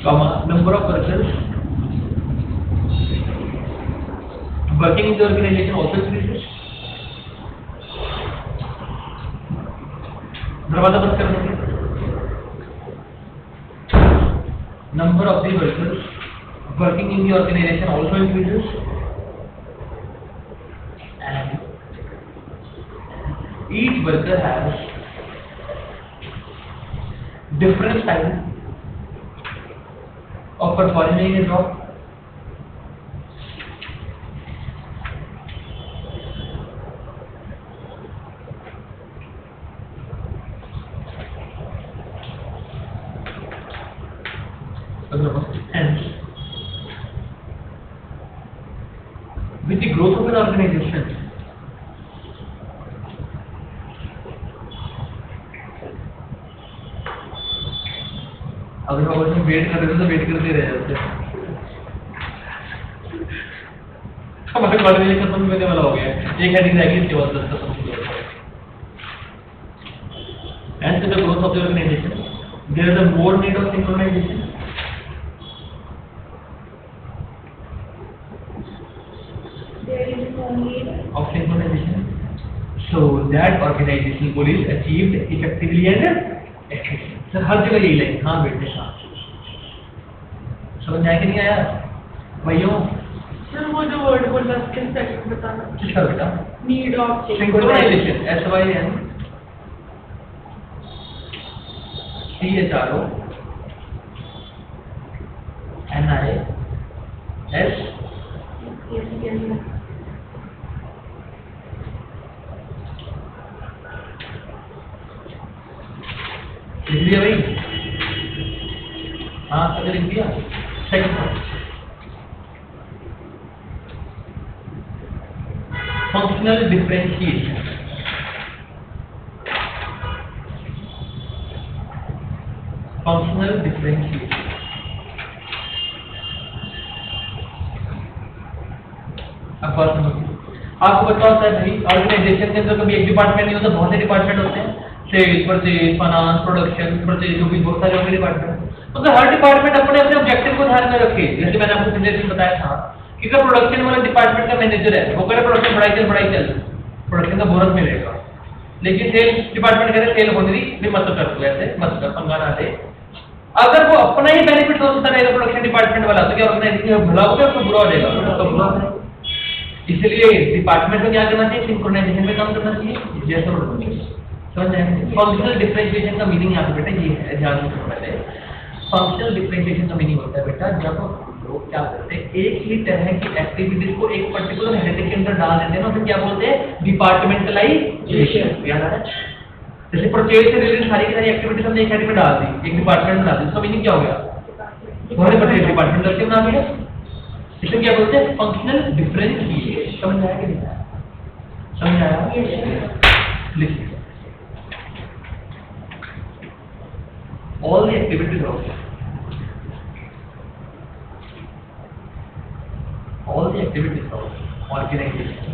comma, number of persons working in the organization also increases। दरवाजा बंद कर देंगे। Number of the workers working in the organization also increases, and each worker has different style of performing a job। Hence, with the growth of an organization, अगर हम उसमें वेट कर रहे थे तो वेट करते रह जाते, हमारे कॉलेज में खत्म होने वाला हो गया, एक हेडिंग रहेगी इसके बाद 10 खत्म हो जाएगा। Hence, with the growth of the organization, there is a more need of synchronization। Of synchronization, so that organizational goal is achieved effectively and efficiently। Sir हर जगह यही लाइन, हाँ बेटे हाँ, समझ आया कि नहीं आया भाइयों? सर वो जो वर्ड बोला उसके सेकंड बताना। किसका बेटा? Need of synchronisation, SYN CHRO NIS लिख दिया भाई? हाँ सर लिख दिया। Second functional differentiation. Functional differentiation अब बात समझिए। आपको पता होता है भाई ऑर्गेनाइजेशन के अंदर कभी एक डिपार्टमेंट नहीं होता, बहुत से डिपार्टमेंट होते हैं, sales, purchase, finance, production, purchase, जो भी बहुत सारे होंगे डिपार्टमेंट। तो हर डिपार्टमेंट अपने अपने ऑब्जेक्टिव को ध्यान में रखे। जैसे मैंने आपको पहले दिन बताया था कि अगर प्रोडक्शन वाला डिपार्टमेंट का मैनेजर है, वो करे प्रोडक्शन बढ़ाई चल, प्रोडक्शन का बोनस मिलेगा, लेकिन सेल्स डिपार्टमेंट करे सेल होने दी भी मत कर, तू ऐसे मत कर, पंगा ना ले। अगर वो अपना ही बेनिफिट सोचता रहेगा प्रोडक्शन डिपार्टमेंट वाला, तो क्या ऑर्गेनाइजेशन भला होगा तो बुरा हो जाएगा, तो बुरा है। इसलिए डिपार्टमेंट में क्या करना चाहिए? सिंक्रोनाइजेशन में काम करना चाहिए। जैसे फंक्शनल डिफरेंशिएशन का मीनिंग यहाँ पे बेटा ये है, ध्यान रखो पहले। फंक्शनल डिफरेंशिएशन का मीनिंग होता है बेटा जब लोग क्या करते हैं, एक ही तरह की एक्टिविटीज को एक पर्टिकुलर हेडिंग के अंदर डाल देते हैं ना, तो क्या बोलते हैं? डिपार्टमेंटलाइजेशन। याद आ रहा है? जैसे परचेज से रिलेटेड सारी की सारी एक्टिविटीज हमने एक हेडिंग में डाल दी, एक डिपार्टमेंट में डाल दी, उसका मीनिंग क्या हो गया? तुम्हारे परचेज डिपार्टमेंट करके बना दिया। इसे क्या बोलते हैं? Functional differentiation. समझ आया कि नहीं आया? समझ आया? लिखिए। All the activities of organization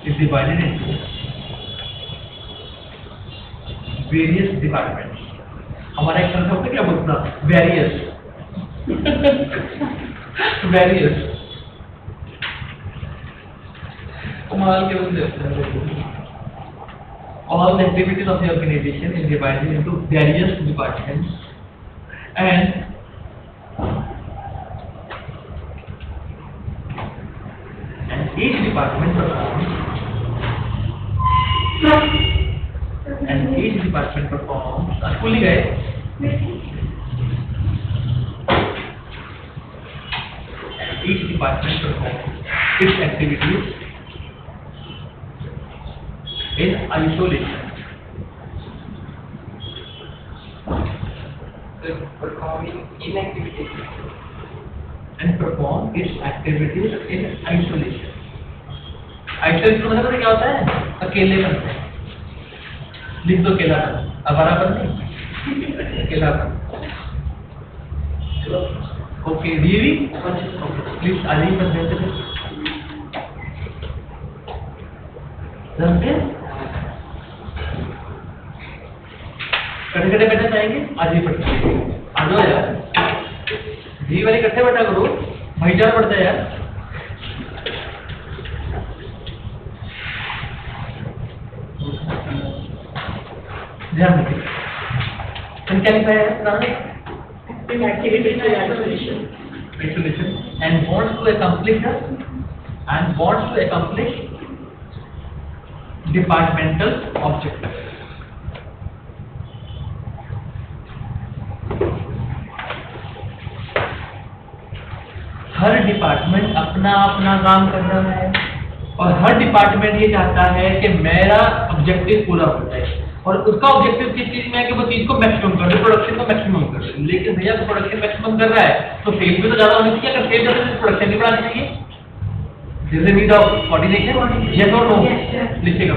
is divided into various departments। हमारा एक शब्द होता है क्या बोलता? various various कमाल के बंदे होते हैं। All the activities of the organization is divided into various departments, and each department performs fully guys each department performs its activities in isolation. Performing inactivities. And perform its activities in isolation. Isolation मतलब क्या होता है? अकेलेपन। लिख दो अकेलापन, अवारापन नहीं, अकेलापन। Okay, really? प्लीज आगे ही बंद करते हैं। समझे? कटे बैठे जाएंगे, आज ही पढ़ते हैं। आ जाओ यार, जी वाले इकट्ठे बैठा करो, भाईचारा बढ़ता है यार। ध्यान रखिए। क्या लिखा है? Activity in isolation. Isolation and wants to accomplish departmental objectives. Her department अपना अपना काम कर रहा है और हर डिपार्टमेंट ये चाहता है कि मेरा ऑब्जेक्टिव पूरा हो जाए और उसका ऑब्जेक्टिव किस चीज में है कि वो चीज को मैक्सिमम कर दे, प्रोडक्शन को मैक्सिमम कर दे। लेकिन भैया तो प्रोडक्शन मैक्सिमम कर रहा है तो सेल भी तो ज्यादा होनी चाहिए। अगर सेल ज्यादा है तो प्रोडक्शन भी बढ़ानी चाहिए। Does it need a coordination? Yes or no? लिखिएगा।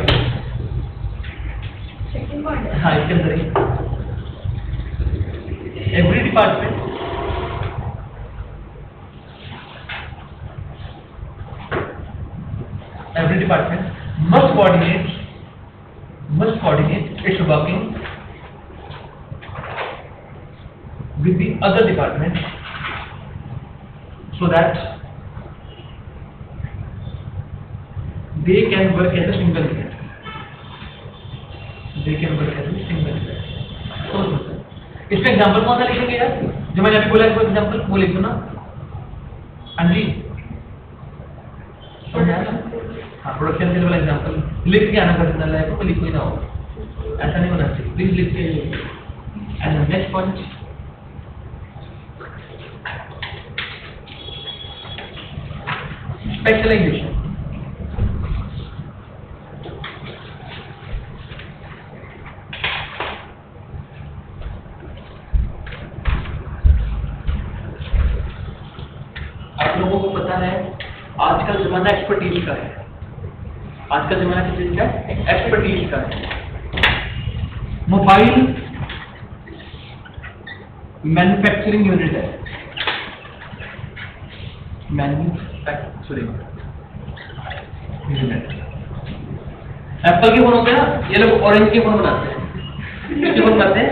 Second point. हाँ, इसके अंदर ही every department must coordinate its working with the other departments so that they can work as a single unit. इसका एग्जाम्पल कौन सा लिखेंगे यार? जो मैंने अभी बोला एग्जाम्पल वो लिख दो ना। हाँ जी, हाँ, प्रोडक्शन से वाला एग्जाम्पल लिख के आना पड़ता है, तो लिखो ही ना हो, ऐसा नहीं होना चाहिए। प्लीज लिख के। And next point, specialisation. आप लोगों को पता है आज का जमाना एक्सपर्टीज का है। आज का जमाना किस चीज का है? एक्सपर्टीज का है। मोबाइल मैन्युफैक्चरिंग यूनिट है। Manufacturing unit. एप्पल के फोन होते हैं ना, ये लोग ऑरेंज के फोन बनाते हैं। किसके फोन बनाते हैं?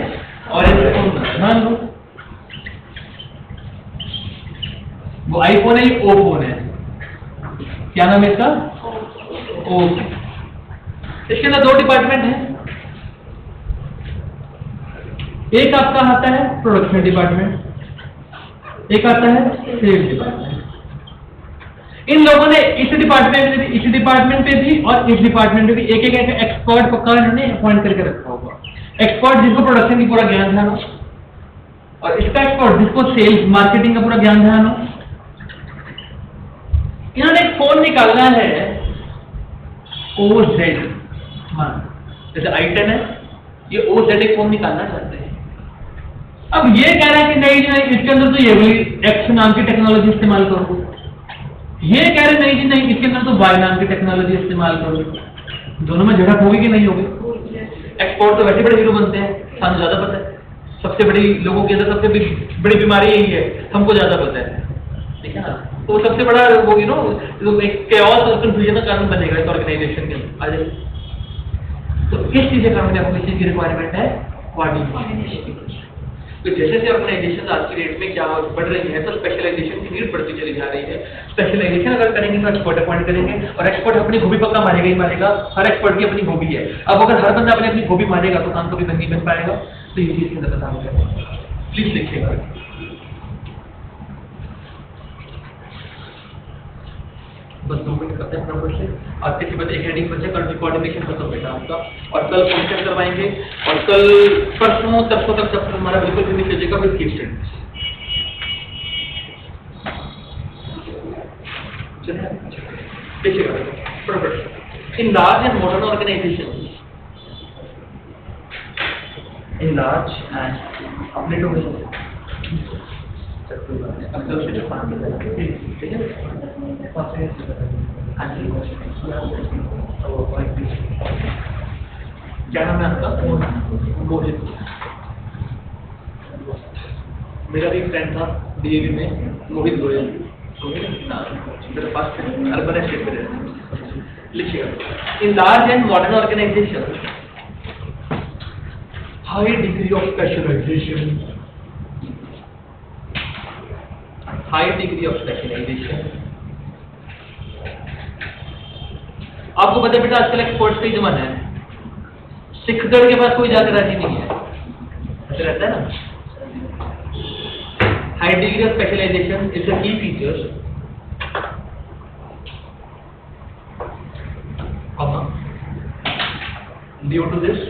ऑरेंज के फोन बनाते हैं। मान लो वो आईफोन है, ये ओ फोन है। क्या नाम है इसका? ओ। इसके अंदर दो डिपार्टमेंट हैं। एक आपका आता है प्रोडक्शन डिपार्टमेंट, एक आता है सेल्स डिपार्टमेंट। इन लोगों ने इस डिपार्टमेंट पे भी और इस डिपार्टमेंट में भी एक एक एक्सपर्ट पक्का इन्होंने अपॉइंट करके रखा होगा। एक्सपर्ट जिसको प्रोडक्शन की पूरा ज्ञान ध्यान हो और इसका एक्सपर्ट जिसको सेल्स मार्केटिंग का पूरा ज्ञान ध्यान हो। इन्होंने एक फोन निकालना है OZ, जैसे i10 है, ये OZ एक फोन निकालना चाहते हैं। अब ये कह रहा है कि नहीं जी नहीं, इसके अंदर तो ये भी X नाम की टेक्नोलॉजी इस्तेमाल करो। ये कह रहे नहीं जी नहीं, इसके अंदर तो Y नाम की टेक्नोलॉजी इस्तेमाल करो। दोनों में झड़प होगी कि नहीं होगी? एक्सपोर्ट तो वैसे बड़े हीरो बनते हैं, हमको ज्यादा पता है। सबसे बड़ी लोगों के अंदर सबसे बड़ी बीमारी यही है, हमको ज्यादा पता है, ठीक है ना? तो सबसे बड़ा वो एक chaos और कंफ्यूजन का कारण बनेगा इस ऑर्गेनाइजेशन के अंदर। तो किस चीज के कारण आपको इस चीज की रिक्वायरमेंट है? कोऑर्डिनेशन। तो जैसे जैसे ऑर्गेनाइजेशन आज की डेट में क्या बढ़ रही है, तो स्पेशलाइजेशन की नीड बढ़ती चली जा रही है। स्पेशलाइजेशन अगर करेंगे तो एक्सपर्ट अपॉइंट करेंगे और एक्सपर्ट अपनी हॉबी पक्का मारेगा ही मारेगा। हर एक्सपर्ट की अपनी हॉबी है। अब अगर हर बंदा अपनी अपनी हॉबी मारेगा तो काम कभी नहीं बन पाएगा। तो ये चीज के अंदर बता दें, प्लीज लिखिएगा। बस 2 मिनट करते हैं अपना क्वेश्चन। आज के बाद एक हेडिंग बचा, कल कोऑर्डिनेशन खत्म बेटा आपका और कल फंक्शन करवाएंगे और कल परसों तरसों तक चैप्टर हमारा बिल्कुल फिनिश हो जाएगा विद केस स्टडीज। देखिएगा फटाफट। In large and modern organisation, in large and अपने तो क्या नाम है आपका? मोहित। मेरा भी फ्रेंड था डीएवी में, मोहित गोयल। मेरे पास अर्बन एस्टेट में रहता है। लिखिएगा, in large and modern organisation high degree of specialisation, high degree of specialisation. आपको पता है बेटा आजकल एक्सपर्ट्स का ही जमाना है, सिखगढ़ के पास कोई जाकर राजी नहीं है, ऐसा रहता है ना। High degree of specialization is a key feature, due to this,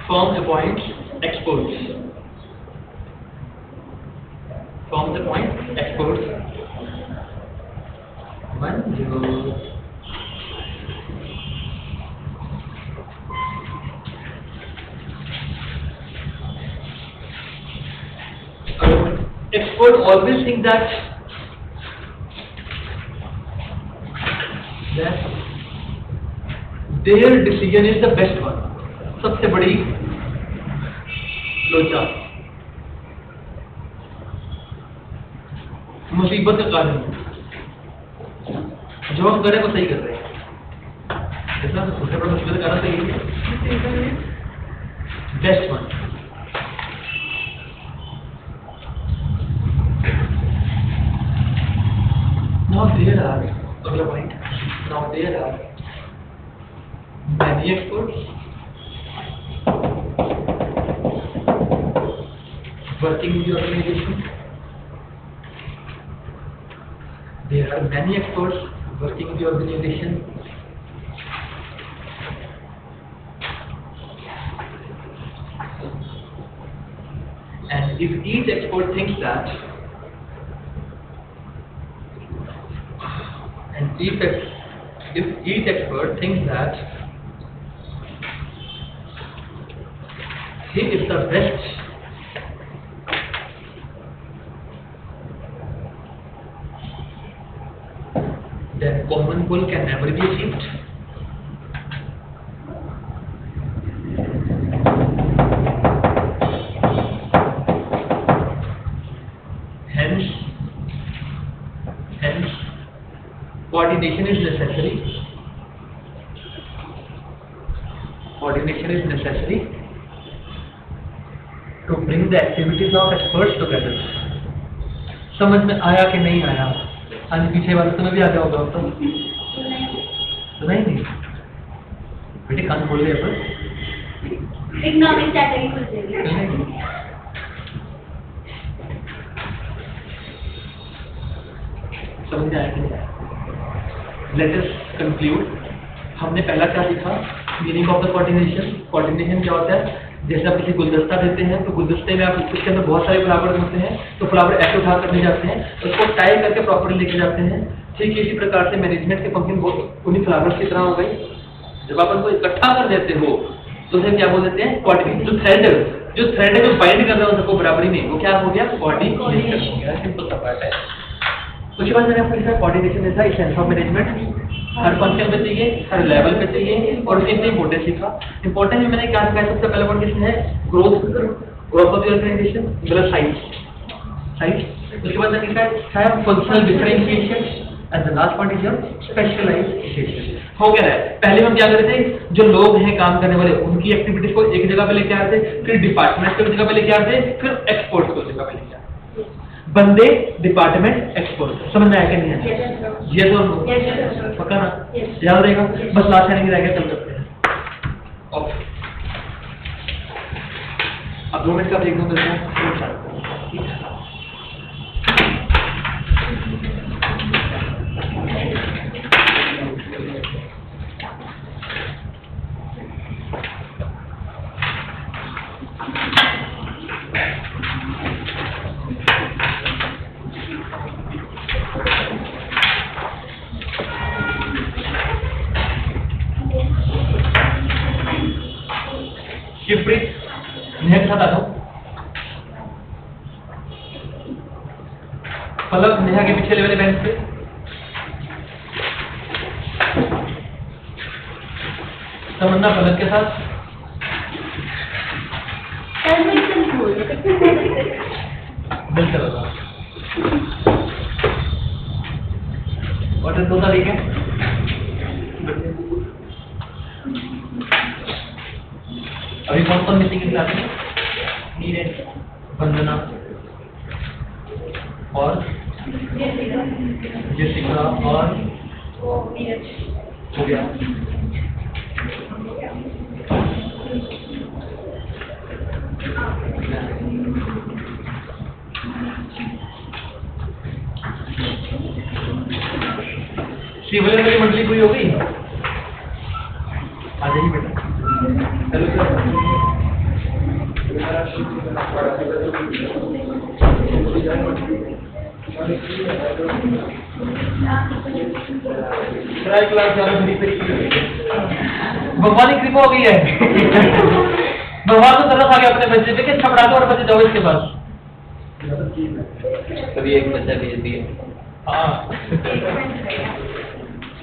firm appoints experts. Firms appoint experts. 10. Experts always think that their decision is the best one. सबसे बड़ी लोचा, मुसीबत का कारण, जो हम कर रहे हैं वो सही कर रहे हैं, ऐसा सबसे बड़ा मुसीबत का कारण सही है, best one. Now there are, अगला point, now there are many experts working in the organization. There are many experts working in the organization. And if each expert thinks that, if each expert thinks that he is the best, then common goal can never be achieved. Hence, coordination is necessary. Coordination is necessary to bring the activities of experts together. समझ में आया कि नहीं आया? आज पीछे वाले समय भी आ जाओगे अब तो नहीं बेटे कान खोल रहे पर इकोनॉमिक कैटेगरी खुल जाएगी। समझ में आया कि नहीं? Let us conclude. हमने पहला क्या सीखा? Meaning of the coordination. Coordination क्या होता है? जैसे आप किसी गुलदस्ता देते हैं तो गुलदस्ते में आप उसके अंदर बहुत सारे फ्लावर होते हैं, तो फ्लावर ऐसे उठा कर ले जाते हैं, उसको टाई करके प्रॉपर्ली लेके जाते हैं। ठीक इसी प्रकार से मैनेजमेंट के फंक्शन उन्हीं फ्लावर्स की तरह हो गई। जब आप उनको इकट्ठा कर देते हो तो उसे क्या बोल देते हैं? कोऑर्डिनेशन। जो थ्रेड है जो बाइंड कर रहा है सबको बराबरी में, वो क्या हो गया? कोऑर्डिनेशन हो गया। सिंपल सा बात है। उसके बाद मैंने आपको लिखा कोऑर्डिनेशन ऐसा sense of management her function पे चाहिए, हर लेवल पे चाहिए, और उसकी इंपॉर्टेंस सीखा। इंपॉर्टेंस में मैंने क्या सिखाया? सबसे पहला पॉइंट किसने है? ग्रोथ ऑफ द ऑर्गेनाइजेशन, मतलब साइज। उसके बाद मैंने क्या है? Functional differentiation, and the last point is your specialisation. हो गया है। पहले हम क्या कर रहे थे? जो लोग हैं काम करने वाले, उनकी एक्टिविटीज को एक जगह पे लेके आते, फिर डिपार्टमेंट को एक जगह पे लेके आते, फिर एक्सपर्ट्स को एक जगह पे लेके आते। बंदे, डिपार्टमेंट, एक्सपर्ट। समझ में आया कि नहीं है? ये तो पक्का ना? याद रहेगा। बस लास्ट लाइन रह गया, चल करते हैं। अब 2 मिनट का ब्रेक दो मेरे को। शिवप्रीत, नेहा के साथ आ जाओ। पलक, नेहा के पीछे वाले बेंच पे। तमन्ना पलक के साथ। बिल्कुल। और दो तारीख है। अभी कौन कौन मीटिंग के साथ है? नीरज, वंदना और जेसिका और हो गया। शिवलिंग की मंडली पूरी हो गई? आ जाइए बेटा। हेलो सर, क्लास भगवान की कृपा हो गई है। भगवान को तरस आ गया अपने बच्चे पे कि छपड़ा दो और बच्चे जाओ इसके पास। कभी एक बच्चा भेज दिए। हाँ,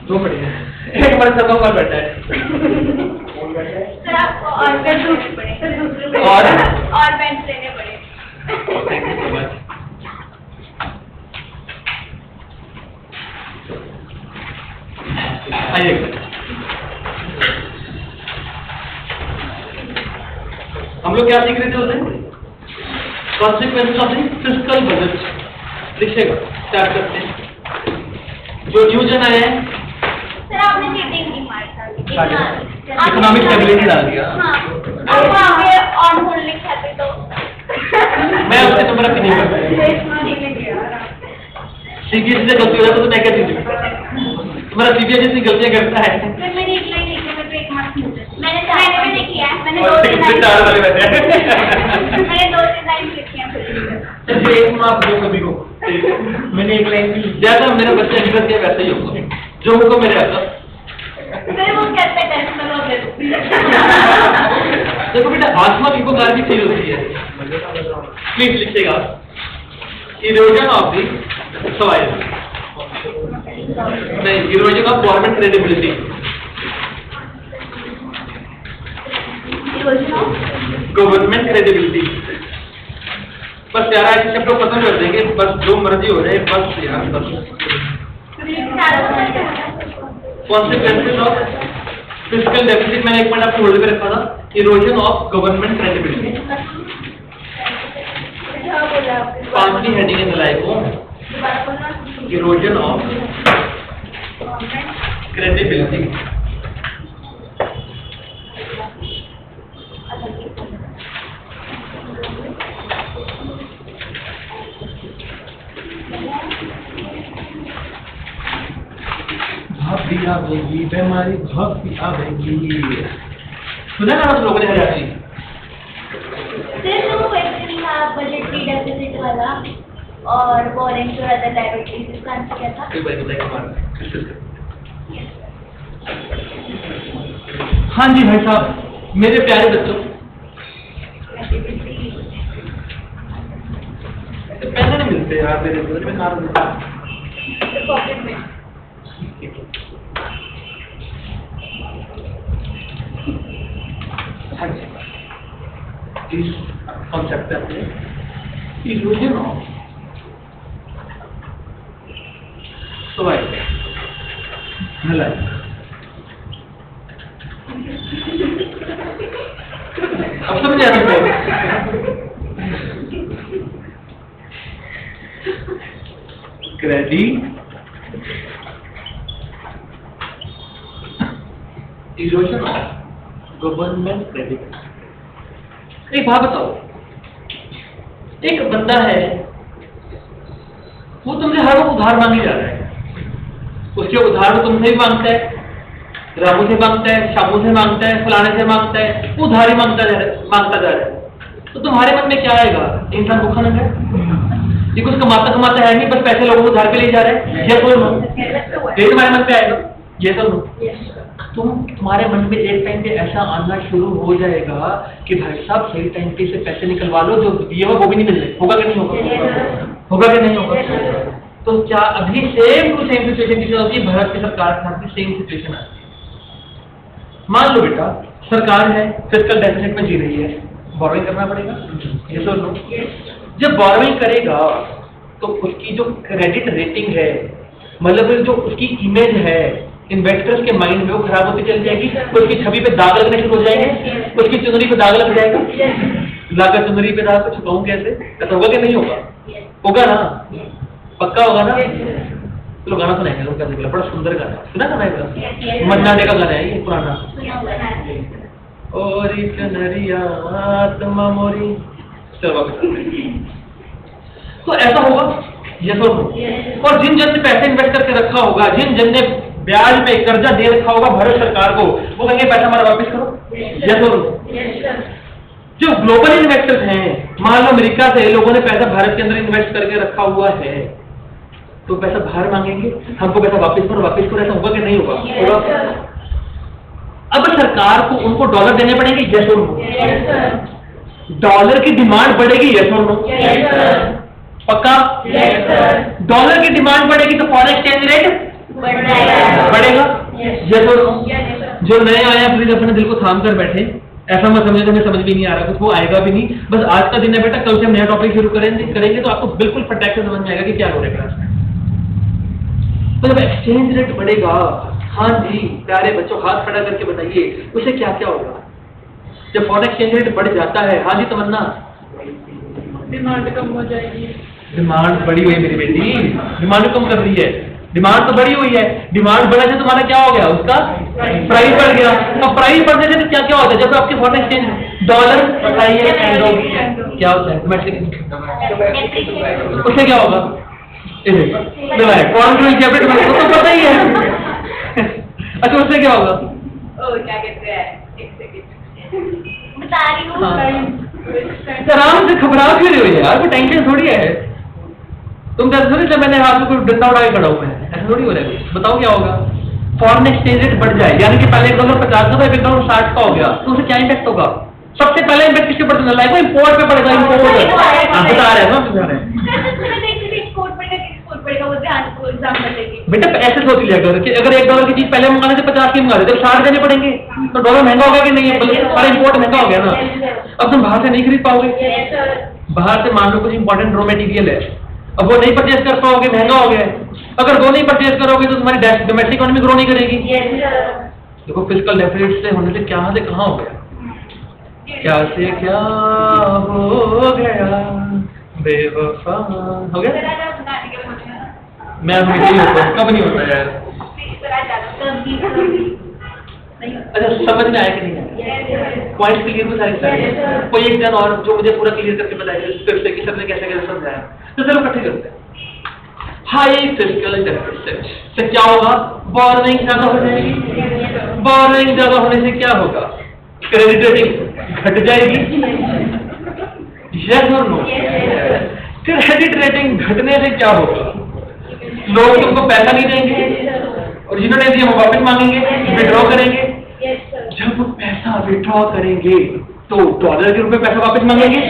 दो बढ़िया, एक बड़ा सब पर बैठा है। सर आपको और पेन लेने पड़े, सर दूसरे और पेन लेने पड़े। Thank you so much. आइए, हम लोग क्या सीख रहे थे उसे? Consequence of the fiscal budget लिखिएगा, स्टार्ट करते हैं। जो न्यू जन आए हैं, सर आपने चीटिंग नहीं मारा, इकोनॉमिक स्टेबिलिटी डाल दिया। हाँ, अब आगे ऑन होल्ड लिखा है तो मैं उससे नंबर अभी नहीं करता। सीबीएसई से गलती हो जाए तो मैं क्या चीज तुम्हारा सीबीएसई से गलतियां करता है। फिर मैंने एक लाइन लिखी, मेरे को एक मार्क्स मिलता है। मैंने भी किया है, मैंने दो और तीन सिक्स स्टार वाले बैठे हैं। मैंने दो तीन लाइन लिखी हैं। चलिए एक मार्क्स दो सभी को। मैंने एक लाइन भी जैसा मेरे बच्चे निकल के वैसे ही होगा, जो होगा मेरे आता। फिर वो कहते हैं चलो ले लो। देखो बेटा, आत्मा की पुकार भी चीज होती है। प्लीज लिखिएगा, इरोजन ऑफ दी सॉइल, नहीं, erosion of government credibility. Government credibility बस यार, आज शब्द खत्म कर देंगे, बस जो मर्जी हो जाए, बस यार बस। कॉन्सिक्वेंसेस ऑफ फिस्कल डेफिसिट, मैंने एक मिनट आपको होल्ड पे रखा था। इरोजन ऑफ गवर्नमेंट क्रेडिबिलिटी, पांचवी हेडिंग है लाइफ को, इरोजन ऑफ क्रेडिबिलिटी। भाभी आवेगी, बेमारी भाभी आवेगी। सुना ना आप लोगों ने हरियाणवी? सिर्फ वो क्वेश्चन था बजटरी डेफिसिट वाला और बोरिंग टू अदर लायबिलिटीज, इसका आंसर क्या था? हाँ जी भाई साहब, मेरे प्यारे बच्चों, पैसे नहीं मिलते यार मेरे घर में, नाम पॉकेट में। हाँ जी, इस कॉन्सेप्ट पे इल्यूजन ऑफ सॉइल अब समझ आ रहा है। Credit erosion of government credit. एक बात बताओ, एक बंदा है, वो तुमसे हर वक्त उधार मांगे जा रहा है, उसके उधार वो तुमसे भी मांगता है, रामू से मांगता है, शामू से मांगता है, फलाने से मांगता है, वो उधार ही मांगता जा रहा है। तो तुम्हारे मन में क्या आएगा? इंसान भूखा न है, ये कुछ कमाता है नहीं, बस पैसे लोगों को उधार के लिए जा रहे हैं, ये तो नो, ये तुम्हारे मन पे आएगा, ये तो नो। तुम्हारे मन में एक टाइम पे ऐसा आना शुरू हो जाएगा कि भाई साहब सही टाइम पे से पैसे निकलवा लो, जो दिए हो वो भी नहीं मिल रहे। होगा कि नहीं होगा? होगा कि नहीं होगा? तो क्या अभी सेम टू सेम सिचुएशन किसी होती है, भारत की सरकार के साथ भी सेम सिचुएशन आती है। मान लो बेटा सरकार है, फिस्कल डेफिसिट में जी रही है, बोरोइंग करना पड़ेगा, ये सोच लो। जब बोरोइंग करेगा तो उसकी जो क्रेडिट रेटिंग है, मतलब जो उसकी इमेज है इन्वेस्टर्स के माइंड में, वो खराब होती चली जाएगी। उसकी छवि पे दाग लगने शुरू हो जाएंगे, उसकी चुनरी पे दाग लग जाएगा। लाकर चुनरी पे दाग को छुपाऊं कैसे? ऐसा होगा कि नहीं होगा? होगा ना, पक्का होगा ना। चलो गाना सुनाएंगे लोग, कैसे बड़ा सुंदर गाना सुना गाना है, मन्ना डे का गाना है ये पुराना। और कनरिया आत्मा मोरी, चलो तो ऐसा होगा ये तो। और जिन जन ने पैसे इन्वेस्ट करके रखा होगा, जिन जन ने ब्याज पे कर्जा दे रखा होगा भारत सरकार को, वो कहेंगे पैसा हमारा वापस करो, ये तो। जो ग्लोबल इन्वेस्टर्स हैं, मान लो अमेरिका से लोगों ने पैसा भारत के अंदर इन्वेस्ट करके रखा हुआ है, तो पैसा बाहर मांगेंगे, हमको पैसा वापस करो वापस करो। ऐसा होगा कि नहीं होगा? होगा। अब सरकार को उनको डॉलर देने पड़ेंगे, यस और नो? डॉलर की डिमांड बढ़ेगी, यस और नो? पक्का? डॉलर की डिमांड बढ़ेगी तो फॉरेन एक्सचेंज रेट बढ़ेगा, यस और नो? जो नए आए हैं प्लीज अपने दिल को थाम कर बैठे, ऐसा मत समझे हमें समझ भी नहीं आ रहा कुछ, वो आएगा भी नहीं। बस आज का दिन है बेटा, कल से हम नया टॉपिक शुरू करेंगे तो आपको बिल्कुल फटाक से समझ में आएगा कि क्या हो रहा है। तो जब एक्सचेंज रेट बढ़ेगा, हाँ जी प्यारे बच्चों हाथ खड़ा करके बताइए उसे क्या क्या होगा? जब फॉरेन एक्सचेंज रेट बढ़ जाता है, हाँ जी तमन्ना, डिमांड कम हो जाएगी। डिमांड बढ़ी हुई है मेरी बेटी, डिमांड कम कर रही है, डिमांड तो बढ़ी हुई है। डिमांड बढ़ने से तुम्हारा क्या हो गया? उसका प्राइस बढ़ गया। तो प्राइस बढ़ने से क्या क्या होता है? जब आपके फॉरेन एक्सचेंज डॉलर बताइए क्या होता है? उससे क्या होगा? कौन तो पता ही है। अच्छा उससे क्या होगा? क्या कहते हैं, एक सेकंड बता रही हूँ। आराम से घबरा क्यों रही हो यार, कोई टेंशन थोड़ी है। तुम कहते थोड़ी मैंने हाथ में कोई डंडा उड़ा के खड़ा हूं मैं, ऐसा थोड़ी हो रहा है। बताओ क्या होगा? फॉरेन एक्सचेंज रेट बढ़ जाए, यानी कि पहले $1 50 का, $1 60 का हो गया, तो उसे क्या इम्पैक्ट होगा? सबसे पहले इम्पैक्ट किसके पड़ता है? इंपोर्ट पे पड़ेगा। इंपोर्ट बता रहे बेटा ऐसे सोच लिया कि अगर $1 की चीज पहले मंगाने से 50 की मंगा दे, जब 60 देने पड़ेंगे तो डॉलर महंगा होगा कि नहीं? पर इंपोर्ट महंगा हो गया ना, अब तुम बाहर से नहीं खरीद पाओगे। बाहर से मान लो कुछ इंपॉर्टेंट रॉ मटेरियल है, अब वो नहीं परचेज कर पाओगे, महंगा हो गया। अगर वो नहीं परचेज करोगे तो तुम्हारी डोमेस्टिक इकोनॉमी ग्रो नहीं करेगी। देखो फिस्कल डेफिसिट से होने से कहां हो गया, क्या से क्या हो गया, बेवफा हो गया। मैं नहीं होता, कब नहीं होता यार। अच्छा समझ में आया कि नहीं आया? पॉइंट क्लियर हो सारे? कोई एक जन और जो मुझे पूरा क्लियर करके बताइए फिर से कि सबने कैसे कैसे समझाया, तो चलो इकट्ठे करते हैं। हाई फिस्कल डेफिसिट से क्या होगा? बोरोइंग ज्यादा हो जाएगी। बोरोइंग ज्यादा होने से क्या होगा? क्रेडिट रेटिंग घट जाएगी, yes or no? Credit rating घटने से क्या होगा? लोग तुमको पैसा नहीं देंगे और जिन्होंने दिया वो वापस मांगेंगे, विड्रॉ करेंगे। जब वो पैसा विड्रॉ करेंगे तो डॉलर के रूप में पैसा वापस मांगेंगे।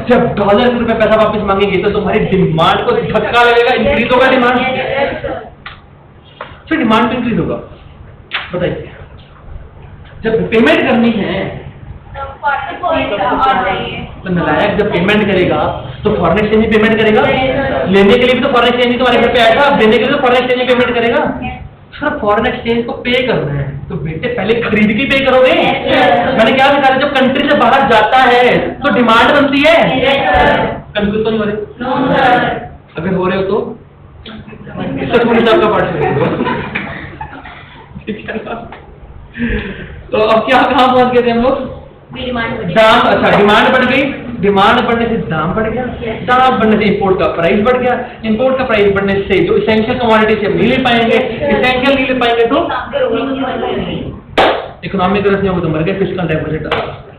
जब डॉलर के रूप में पैसा वापस मांगेंगे तो तुम्हारी डिमांड को धक्का लगेगा, इंक्रीज होगा डिमांड। फिर डिमांड तो इंक्रीज होगा। बताइए जब पेमेंट करनी है तो नालायक जब पेमेंट करेगा तो फॉरेन एक्सचेंज में पेमेंट करेगा। लेने के लिए भी तो फॉरेन एक्सचेंज तुम्हारे घर पे आया था, देने के लिए तो फॉरेन एक्सचेंज में पेमेंट करेगा। सर फॉरेन एक्सचेंज को पे करना है तो बेटे पहले खरीद के पे करोगे। मैंने क्या बताया, जब कंट्री से बाहर जाता है तो डिमांड बनती है। कंफ्यूज तो नहीं हो रहे? अगर हो रहे हो तो का पार्ट ठीक है ना। तो अब क्या कहाँ पहुंच गए थे हम लोग? दाम। अच्छा डिमांड बढ़ गई, डिमांड बढ़ने से दाम बढ़ गया, दाम बढ़ने से इंपोर्ट का प्राइस बढ़ गया, इंपोर्ट का प्राइस बढ़ने से जो इसेंशियल कमोडिटी से हम नहीं ले पाएंगे, इसेंशियल नहीं ले पाएंगे तो इकोनॉमिक ग्रोथ नहीं होगी तो मर गए। फिस्कल डेफिसिट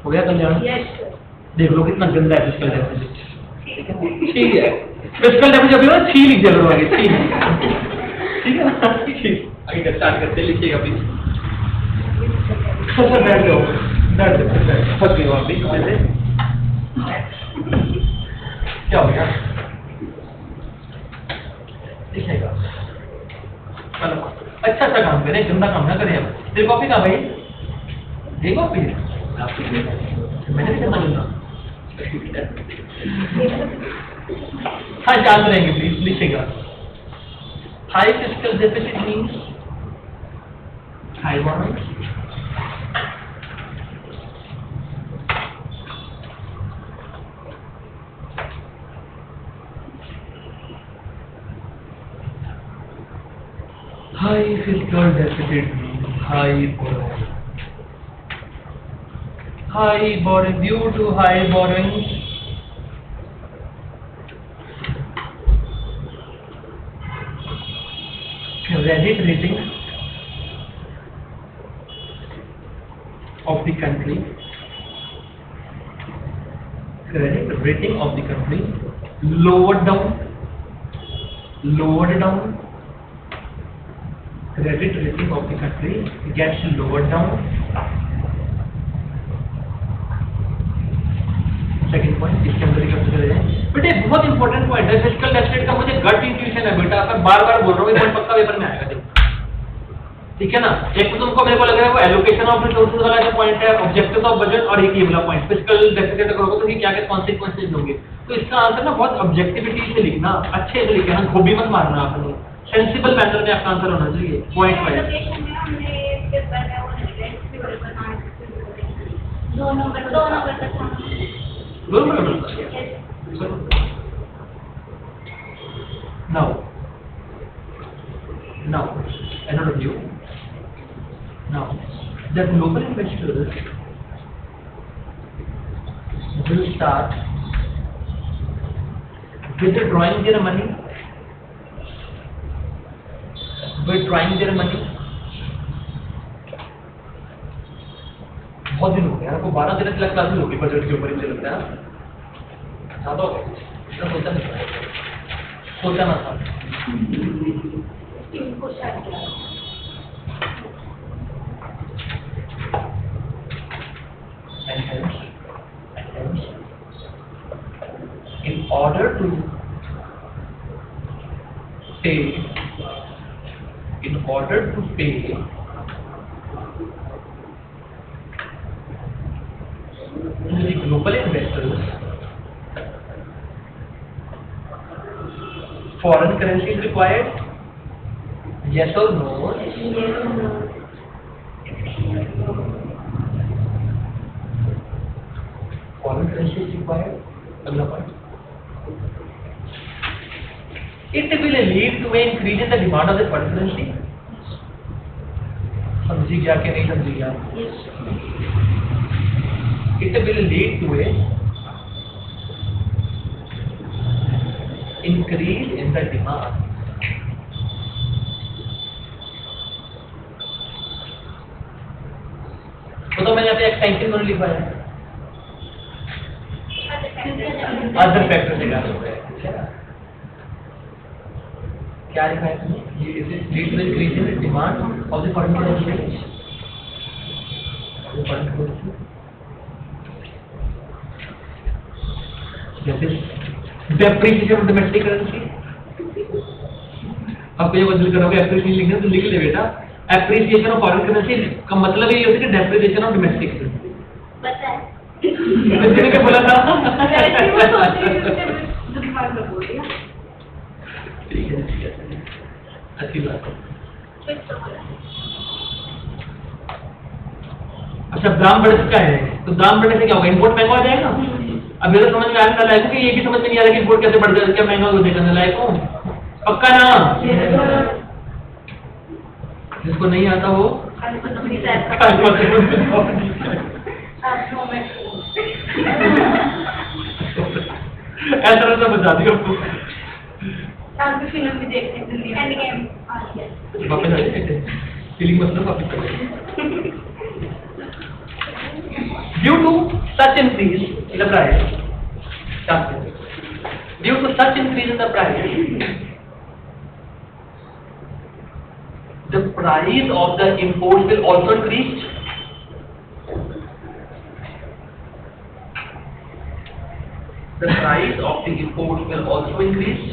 हो गया कल्याण। देख लो कितना गंदा है फिस्कल डेफिसिट। ठीक है फिस्कल डेफिसिट अभी ना छी लिख जरूर आगे, ठीक है ना? आगे स्टार्ट करते, लिखिएगा प्लीज। अच्छा बैठ जाओ, फंस गए हो आप भी वैसे। क्या हो गया? दिखेगा मतलब अच्छा काम करें, गंदा काम ना करें। अब तेरी कॉपी कहाँ भाई? ये कॉपी है मैंने भी करना गंदा। हाँ याद रहेंगे प्लीज, लिखेगा। High physical deficit means high borrowing, high fiscal deficit means high borrowing. High borrowing, due to high borrowing, credit rating of the country, credit rating of the country lowered down, credit rating of the country gets lowered down. Second point इसके अंदर ही कंसिडर है बेटे, बहुत इंपॉर्टेंट पॉइंट है फिजिकल डेफिसिट का। मुझे गट इंट्यूशन है बेटा, अगर बार-बार बोल रहा हूँ ये पक्का पेपर में आएगा देखो, ठीक है ना। एक तो तुमको मेरे को लग रहा है वो एलोकेशन ऑफ रिसोर्सेज वाला जो पॉइंट है, ऑब्जेक्टिव्स ऑफ बजट, और एक ये वाला पॉइंट फिजिकल डेफिसिट करोगे तो ये क्या-क्या कॉन्सिक्वेंसेस होंगे। तो इसका आंसर ना बहुत ऑब्जेक्टिविटी से लिखना, अच्छे से लिखना, गोभी मत मारना आपने, सेंसिबल मैनर में आपका आंसर होना चाहिए पॉइंट वाइज। दोनों का now another view. Now the global investors will start withdrawing their money, बहुत दिन हो गया आपको, 12 दिन तक क्लासेस होगी बजट के ऊपर ही चलता है ज़्यादा हो गया, इतना सोचा ना था। And hence, in order to pay the global investors, foreign currency is required. Yes or no? Foreign currency is required. अगला point. It will lead to an increase in the demand of the foreign currency. समझी गया कि नहीं समझी गया? It will lead to a increase in the demand. तो मैंने यहाँ पे एक्सटेंशन में लिखा है अदर फैक्टर से क्या होता है, क्या लिखा है तुमने? ये lead to increase in demand of the foreign currency, depreciation of domestic currency. आपको ये बदल करोगे एप्रिसिएशन लिखना तो लिख ले बेटा, एप्रिसिएशन ऑफ फॉरेन करेंसी का मतलब ये होता है कि डेप्रिसिएशन ऑफ डोमेस्टिक करेंसी। पता है मैंने क्या बोला था? ठीक है अच्छी बात है। अच्छा दाम बढ़ चुका है तो दाम बढ़ने से क्या होगा, इम्पोर्ट महंगा हो जाएगा। अब ये तो समझ में आने लायक कि ये भी समझ में नहीं आ रहा कि इम्पोर्ट कैसे बढ़ जाएगा, क्या महंगा हो जाएगा लायक हो पक्का ना। जिसको नहीं आता वो ऐसा तो बता दियो आपको। फिल्म भी देखते हैं वापस आ जाते फीलिंग मतलब वापस कर due to such increase in the price, due to such increase in the price, the price of the imports will also increase. the price of the import will also increase.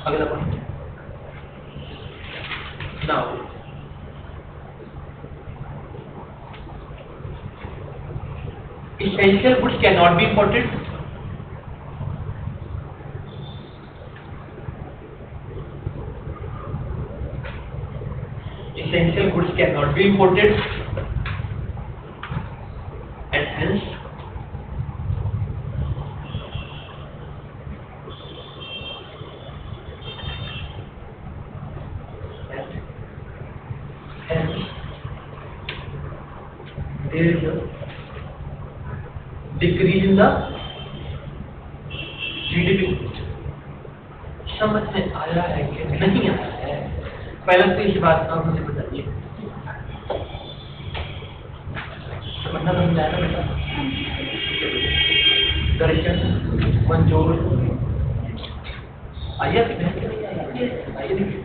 अगला point, now essential goods cannot be imported. Essential goods cannot be imported, and hence there is a decrease in the GDP. समझ में आया है कि नहीं आया है? पहले तो इस बात का मुझे बताइए। समझना समझ आया ना बेटा? दर्शन मंजूर आइए आइए देखिए।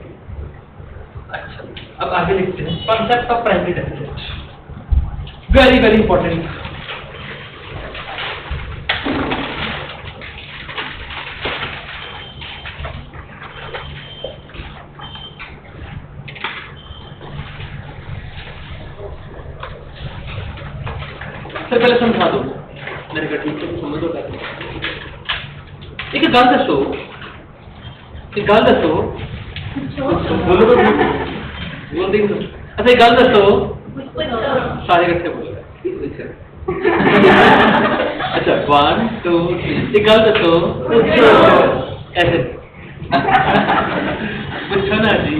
अच्छा, अब आगे लिखते हैं concept of primary deficit. Very very important. सबसे पहले समझा दो मेरे को, ठीक है? समझ दो कैसे। एक गल दसो, एक गल दसो, बोलो बोल दी। अच्छा एक गल दसो, सारे इकट्ठे बोलो। अच्छा 1 2 3, एक गल दसो, ऐसे पूछो ना जी।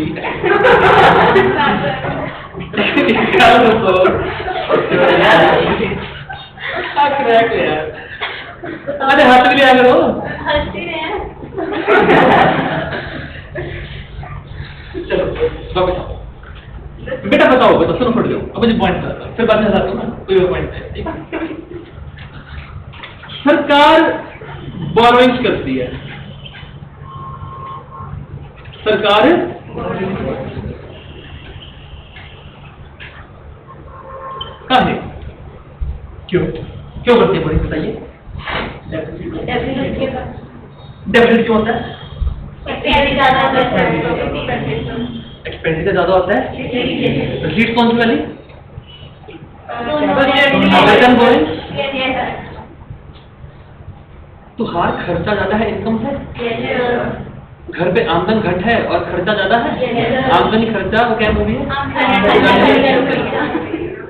एक गल दसो, क्रैक यार। अरे हाथ भी लिया करो। चलो वापस आओ। बेटा बताओ, बेटा सुनो, पढ़ लो। अब मुझे पॉइंट बताता हूँ, फिर बाद में बताता हूँ ना, कोई पॉइंट है। सरकार बोरोइंग्स करती है। सरकार कहाँ है? क्यों क्यों करती है बोरिंग, बताइए। डेफिसिट क्यों होता है? एक्सपेंडिचर ज्यादा होता है। रिसीट कौन सी वाली? बोरिंग। तो हर खर्चा ज्यादा है इनकम से। घर पे आमदन घट है और खर्चा ज्यादा है। आमदनी खर्चा वो क्या मूवी है?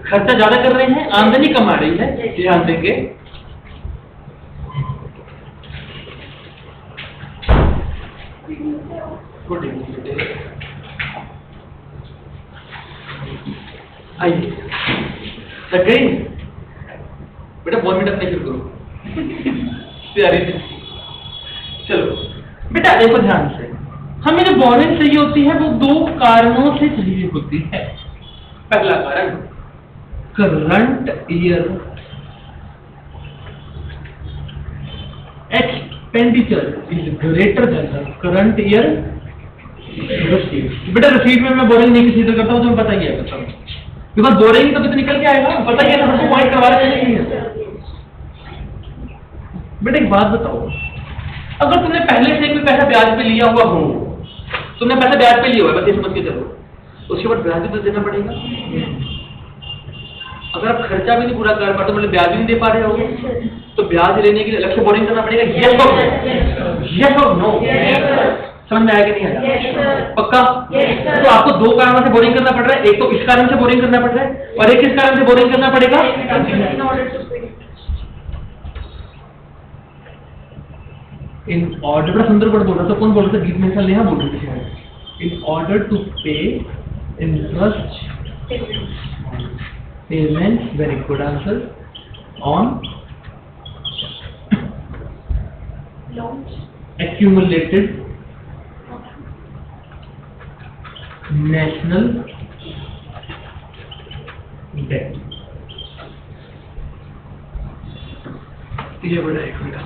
खर्चा ज्यादा कर रहे हैं, आमदनी कम आ रही है, ध्यान देंगे। आइए लग गई बेटा, 1 मिनट अपने शुरू करो। चलो बेटा देखो ध्यान से, हमें जो बोरिंग चाहिए होती है वो 2 कारणों से चाहिए होती है। पहला कारण current year expenditure is greater than the current year receipt. बेटा रिसीट में मैं बोरिंग नहीं कंसीडर करता हूँ, तुम्हें पता ही है। बिकॉज बोरिंग तो निकल के आएगा, पता ही है ना, हमको पॉइंट करवा रहे हैं। बेटा एक बात बताओ, अगर तुमने पहले से कोई पैसा ब्याज पे लिया हुआ हो, तुमने पैसा ब्याज पे लिया हुआ है, बस ये समझ के चलो, उसके बाद ब्याज भी तो देना पड़ेगा। अगर आप खर्चा भी नहीं पूरा कर पाते, मतलब ब्याज भी नहीं दे पा रहे हो, तो ब्याज लेने के लिए अलग से बोरिंग करना पड़ेगा। Yes or no? समझ में आया कि नहीं आया? पक्का? तो आपको 2 कारणों से बोरिंग करना पड़ रहा है। एक तो इस कारण से बोरिंग करना पड़ रहा है, और एक किस कारण से बोरिंग करना पड़ेगा? इन ऑर्डर, सुंदर बोल रहा था, कौन बोल रहा था? गीत में चल रहा बोल रहे थे। इन ऑर्डर टू पे interest payment, very good answer, on accumulated national debt। ये बड़ा एक मिनट,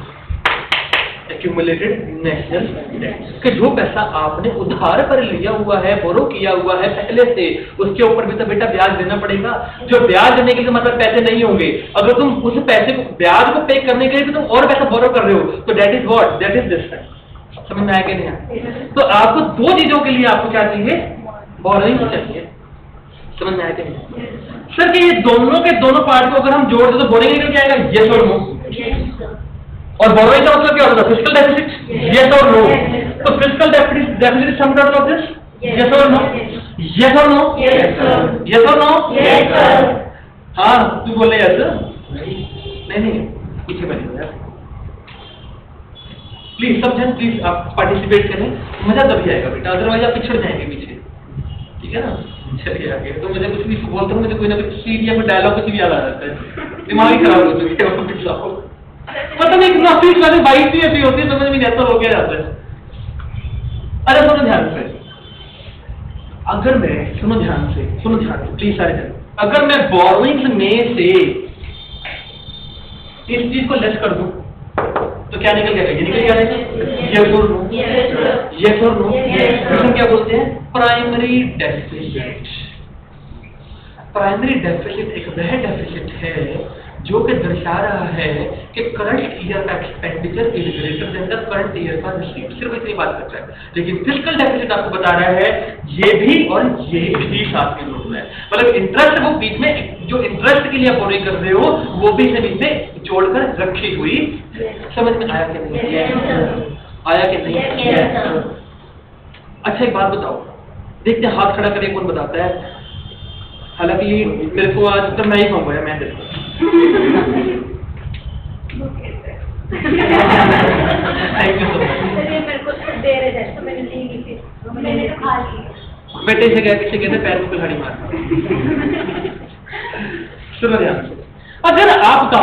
एक्यूमुलेटेड नेशनल डेट, कि जो पैसा आपने उधार पर लिया हुआ है, बोरो किया हुआ है पहले से, उसके ऊपर भी तो बेटा ब्याज देना पड़ेगा। जो ब्याज देने के लिए मतलब पैसे नहीं होंगे, अगर तुम उस पैसे को, ब्याज को पे करने के लिए भी तुम और पैसा बोरो कर रहे हो, तो that is what, that is this. समझ में आया कि नहीं आया? तो आपको दो चीजों के लिए आपको क्या चाहिए, बोरोइंग चाहिए। समझ में आया कि नहीं? सर कि ये दोनों के दोनों पार्ट को अगर हम जोड़ दे तो बोरोइंग निकल के आएगा, यस और नो। और बोरोइंग का मतलब क्या होता है, physical deficit, yes or no. तो physical deficit sum total of this, yes or no, yes or no, yes or no. हाँ तू बोले यस, नहीं पीछे बैठो यार प्लीज, समझें प्लीज, आप पार्टिसिपेट करें, मजा तभी आएगा बेटा, अदरवाइज आप पिछड़ जाएंगे पीछे, ठीक है ना? चलिए आगे। तो मुझे कुछ भी बोलते हो, मुझे कोई ना कुछ सीट या कोई डायलॉग कुछ भी याद आ जाता है, दिमाग ही खराब हो चुकी है। मतलब एक नौकरी वाले बाइक भी ऐसी होती है, समझ में नहीं आता, हो गया जाता है। अरे सुनो ध्यान से, अगर मैं, सुनो ध्यान से प्लीज सारे जन, अगर मैं बोरोइंग्स में से इस चीज को लेस कर दूं तो क्या निकल जाएगा, ये निकल जाएगा, yes or no, yes or no. हम क्या बोलते हैं, प्राइमरी डेफिसिट। प्राइमरी डेफिसिट एक वह डेफिसिट है जो कि दर्शा रहा है कि करंट ईयर का expenditure is greater than the current year का रिसीट, सिर्फ इतनी बात करता है। लेकिन फिजिकल डेफिसिट आपको बता रहा है ये भी और ये भी साथ में जोड़ना है, मतलब इंटरेस्ट वो बीच में, जो इंटरेस्ट के लिए आप बोरिंग कर रहे हो वो भी इसे बीच में जोड़कर रखी हुई। समझ में आया कि नहीं? आया कि नहीं? अच्छा एक बात बताओ, देखते हैं हाथ खड़ा करके कौन बताता है। हालांकि मेरे को आज तक मैं ही कहूँगा, मैं देखता थैंक यू सो मच। मेरे को दे रहे थे तो मैंने ली नहीं, फिर मैंने तो खा ली। बेटे से गया, किसे कहते पैर में कुल्हाड़ी मार। सुनो ध्यान से, अगर आपका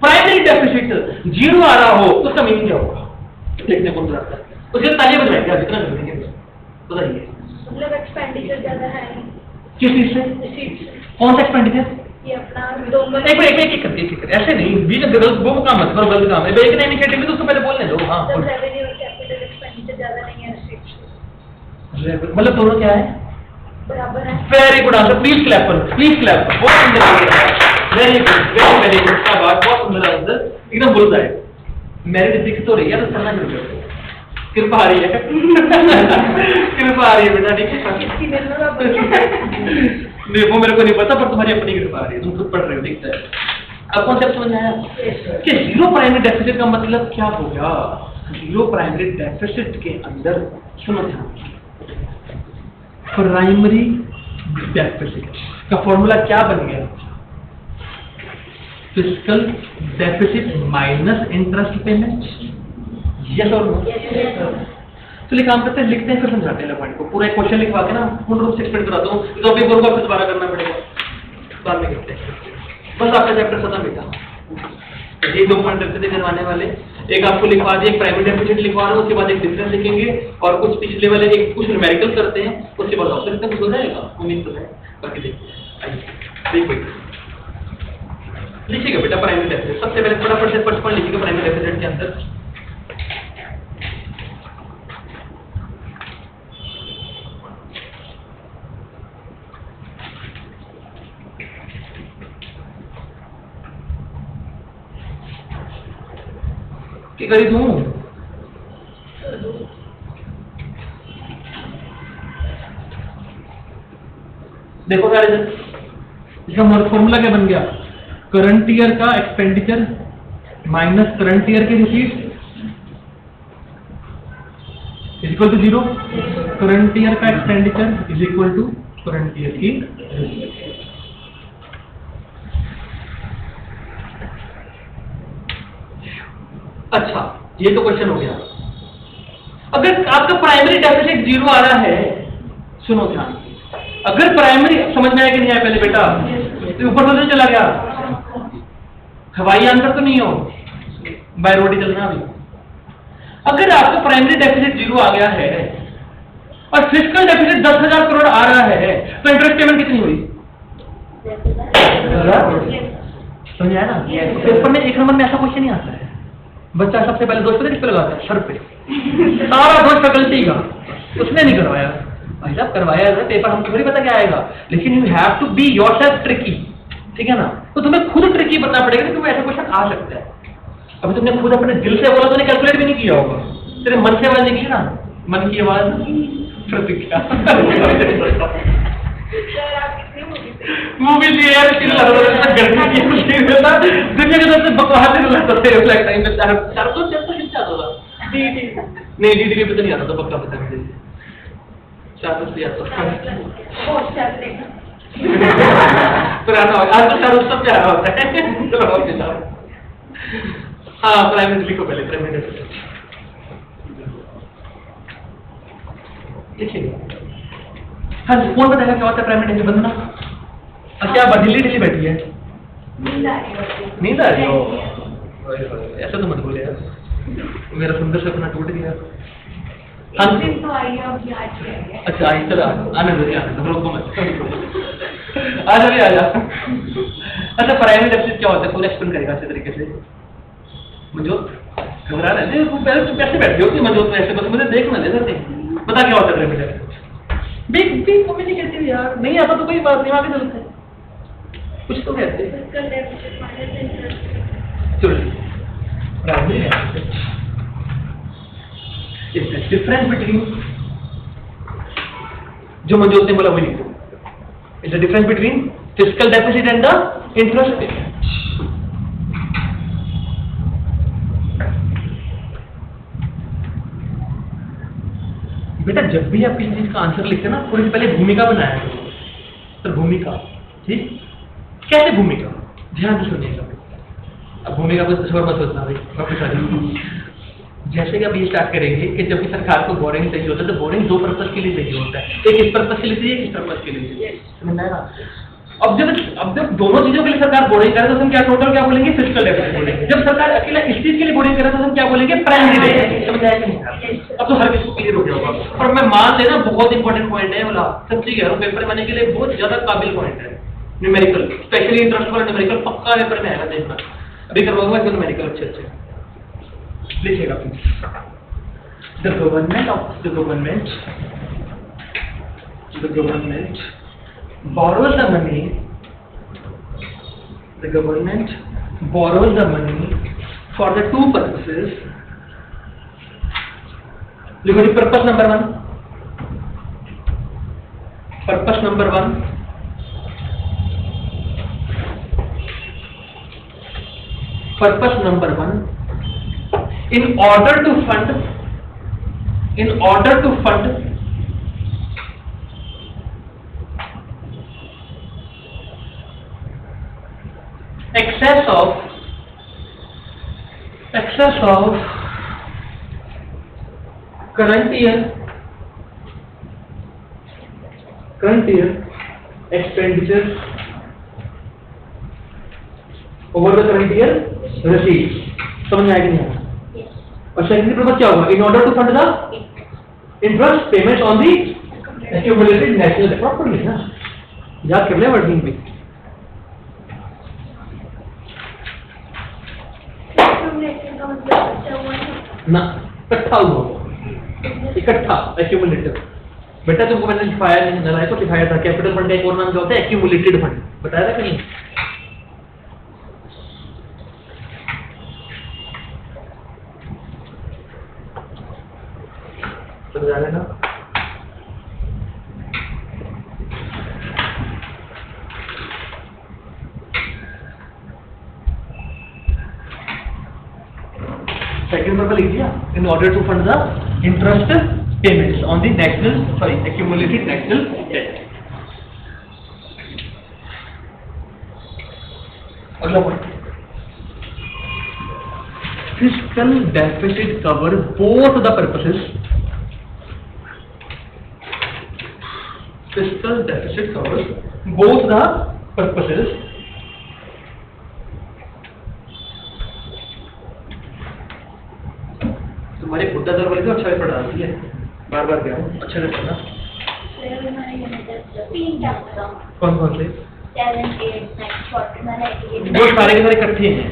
प्राइमरी डेफिसिट 0 आ रहा हो तो उसका मीनिंग क्या होगा, देखने कौन बताता है? उसके तालियां बजाएंगे, जितना कर देंगे बताइए। मतलब एक्सपेंडिचर ज्यादा है किस चीज से, कौन सा एक्सपेंडिचर? ये अपना दो एक करके ऐसे नहीं, बीच में वो काम मत करो, गलत काम है। एक नई इनिशिएटिव में तो उसको पहले बोलने दो। हाँ रेवेन्यू और कैपिटल एक्सपेंडिचर ज्यादा नहीं है, रिस्ट्रिक्शन मतलब दोनों क्या है, बराबर है। Very good answer, please clap करो, प्लीज क्लैप करो, बहुत सुंदर, वेरी गुड, वेरी गुड, क्या बात, बहुत सुंदर आंसर, एकदम बुलंद है। मेरी दिक्कत हो रही है तो पढ़ना शुरू कर दो, कृपा आ रही है कृपा आ रही है बेटा, ठीक है? नहीं वो मेरे को नहीं पता, पर तुम्हारी अपनी कृपा आ रही है, तुम खुद पढ़ रहे हो, दिखता है। अब कॉन्सेप्ट समझ में आया कि जीरो प्राइमरी डेफिसिट का मतलब क्या होगा? जीरो प्राइमरी डेफिसिट के अंदर सुनो ध्यान, प्राइमरी डेफिसिट का फॉर्मूला क्या बन गया, physical deficit minus interest payment, yes or no? चलिए काम करते हैं, लिखते हैं फिर समझाते हैं लपाटी को, पूरा एक क्वेश्चन लिखवा के ना पूर्ण रूप से एक्सप्लेन कराता हूँ, तो अभी एक बार दोबारा करना पड़ेगा, बाद में करते हैं। बस आपका चैप्टर खत्म बेटा, ये 2 पॉइंट रखते थे करवाने वाले, एक आपको लिखवा दिए, प्राइमरी डेफिसिट लिखवा रहा हूँ, उसके बाद एक डिफरेंस लिखेंगे और कुछ पिछले वाले एक कुछ न्यूमेरिकल करते हैं, उसके बाद ऑप्शन तक हो जाएगा, उम्मीद तो है, बाकी देखिए लिखिएगा बेटा प्राइमरी डेफिसिट। सबसे पहले फटाफट से फर्स्ट पॉइंट लिखिएगा प्राइमरी डेफिसिट के अंदर, क्या करी दूं? देखो सारे इसका फॉर्मूला क्या बन गया, करंट ईयर का एक्सपेंडिचर माइनस करंट ईयर की receipt is equal to 0, current year का expenditure is equal to current year की रिसीट। अच्छा ये तो क्वेश्चन हो गया। अगर आपका प्राइमरी डेफिसिट 0 आ रहा है, सुनो ध्यान, अगर प्राइमरी, समझ में आया कि नहीं आया पहले बेटा, तो ऊपर तो चला गया, हवाई आंसर तो नहीं हो, बाय रोड ही चलना अभी। अगर आपका प्राइमरी डेफिसिट 0 आ गया है और फिजिकल डेफिसिट 10,000 करोड़ आ रहा है, तो इंटरेस्ट पेमेंट कितनी हुई? समझ आया ना? पेपर में 1 नंबर में ऐसा क्वेश्चन नहीं आता है, बच्चा सबसे पहले दोष पता किस पे लगाता है? सर पे। सारा दोष फैकल्टी का, उसने नहीं करवाया। भाई साहब करवाया है पेपर, हमको थोड़ी पता क्या आएगा, लेकिन you have to be yourself tricky, ठीक है ना? तो तुम्हें खुद ट्रिकी बनना पड़ेगा कि तुम्हें ऐसा क्वेश्चन आ सकता है। अभी तुमने खुद अपने दिल से बोला, तूने कैलकुलेट भी नहीं किया होगा, तेरे मन से आवाज निकली ना, मन की आवाज प्रतिक्रिया। मूवी थी यार, गर्मी की दुनिया के सबसे बकवास लगता था रिफ्लेक्ट टाइम पे। चार तो जब तक खिंचा था नहीं, डी पे तो नहीं आता था, पक्का पता मुझे। चार तो से आता था पुराना, आज तो चार सब प्यारा होता है। हाँ, प्राइम मिनिस्टर लिखो पहले, प्राइम मिनिस्टर लिखिएगा। हाँ जी, कौन बताएगा क्या होता है प्राइम मिनिस्टर बनना? अच्छा, आप ढीली बैठी है, नींद आ रही हो? ऐसा तो मत बोले यार, मेरा सुंदर सपना टूट गया। हाँ जी, अच्छा आई, चलो आने दो, रोको मत, आ जा। अच्छा, प्राइम मिनिस्टर क्या होता है पूरा एक्सप्लेन करेगा अच्छे तरीके से। मंजोत घबरा रहे थे, पहले तुम कैसे बैठे होती मंजोत में ऐसे, बस मुझे देखना दे सकते, बता क्या होता है प्राइम मिनिस्टर? भी कम्युनिकेटिव यार, नहीं आता तो कोई बात नहीं, आगे चलते हैं, कुछ तो कहते हैं। चलो, prime minister is the difference between, जो मंजोत ने बोला वही लिखो, is the difference between fiscal deficit and the interest payment. बेटा जब भी आप किसी चीज का आंसर लिखते हैं ना, थोड़ी सी पहले भूमिका बनाया करो। तो भूमिका, ठीक, कैसे भूमिका, ध्यान से सुनिएगा। अब भूमिका को छोड़ मत सोचना भाई, वापस आ जाइए। जैसे कि अब ये स्टार्ट करेंगे कि जब भी सरकार को बोरिंग चाहिए होता है, तो बोरिंग दो पर्पस के लिए चाहिए होता है, एक इस पर्पस के लिए चाहिए, एक इस पर्पस के लिए चाहिए, समझ आएगा? अब जब दोनों चीजों के लिए सरकार बोरिंग करे तो हम क्या टोटल क्या बोलेंगे? फिस्कल डेफिसिट बोलेंगे। जब सरकार अकेला इस चीज के लिए बोरिंग करे तो हम क्या बोलेंगे? Primary deficit. समझ आया कि नहीं? अब तो हर किसी को क्लियर हो गया होगा। और मैं मान लेना बहुत इंपॉर्टेंट पॉइंट है बोला, सच्ची कह रहा हूँ, पेपर बनने के लिए बहुत ज्यादा काबिल पॉइंट है। न्यूमेरिकल, स्पेशली इंटरेस्ट वाला न्यूमेरिकल पक्का पेपर में आएगा, देखना। अभी करवाऊंगा क्यों न्यूमेरिकल अच्छे लिखिएगा please. The government borrows the money. The government borrows the money for the two purposes. Look at purpose number one. Purpose number one. Purpose number one. In order to fund excess of current year expenditures over the current year receipts। समझ में आएगी नहीं? और सेकंड पर्पस क्या होगा? In order to fund the interest payment on the accumulated national debt. Proper लिखना, याद कर ले वर्डिंग भी। ना इकट्ठा हुआ, इकट्ठा एक्यूमुलेटेड। बेटा तुमको मैंने लिखाया नहीं, नलायक को लिखाया था। कैपिटल फंड का एक और नाम क्या होता है? Accumulated fund. बताया था कि नहीं? समझा लेना। सेकंड पर्पस लिख दिया, in order to fund the interest payments on the accumulated national debt. अगला point, fiscal deficit covers both the purposes. Fiscal deficit covers both the purposes. तुम्हारी बुद्धा दर वाली तो अच्छा ही पढ़ाती है, बार बार क्या अच्छा से पढ़ना। कौन कौन से? वो सारे के सारे इकट्ठे हैं।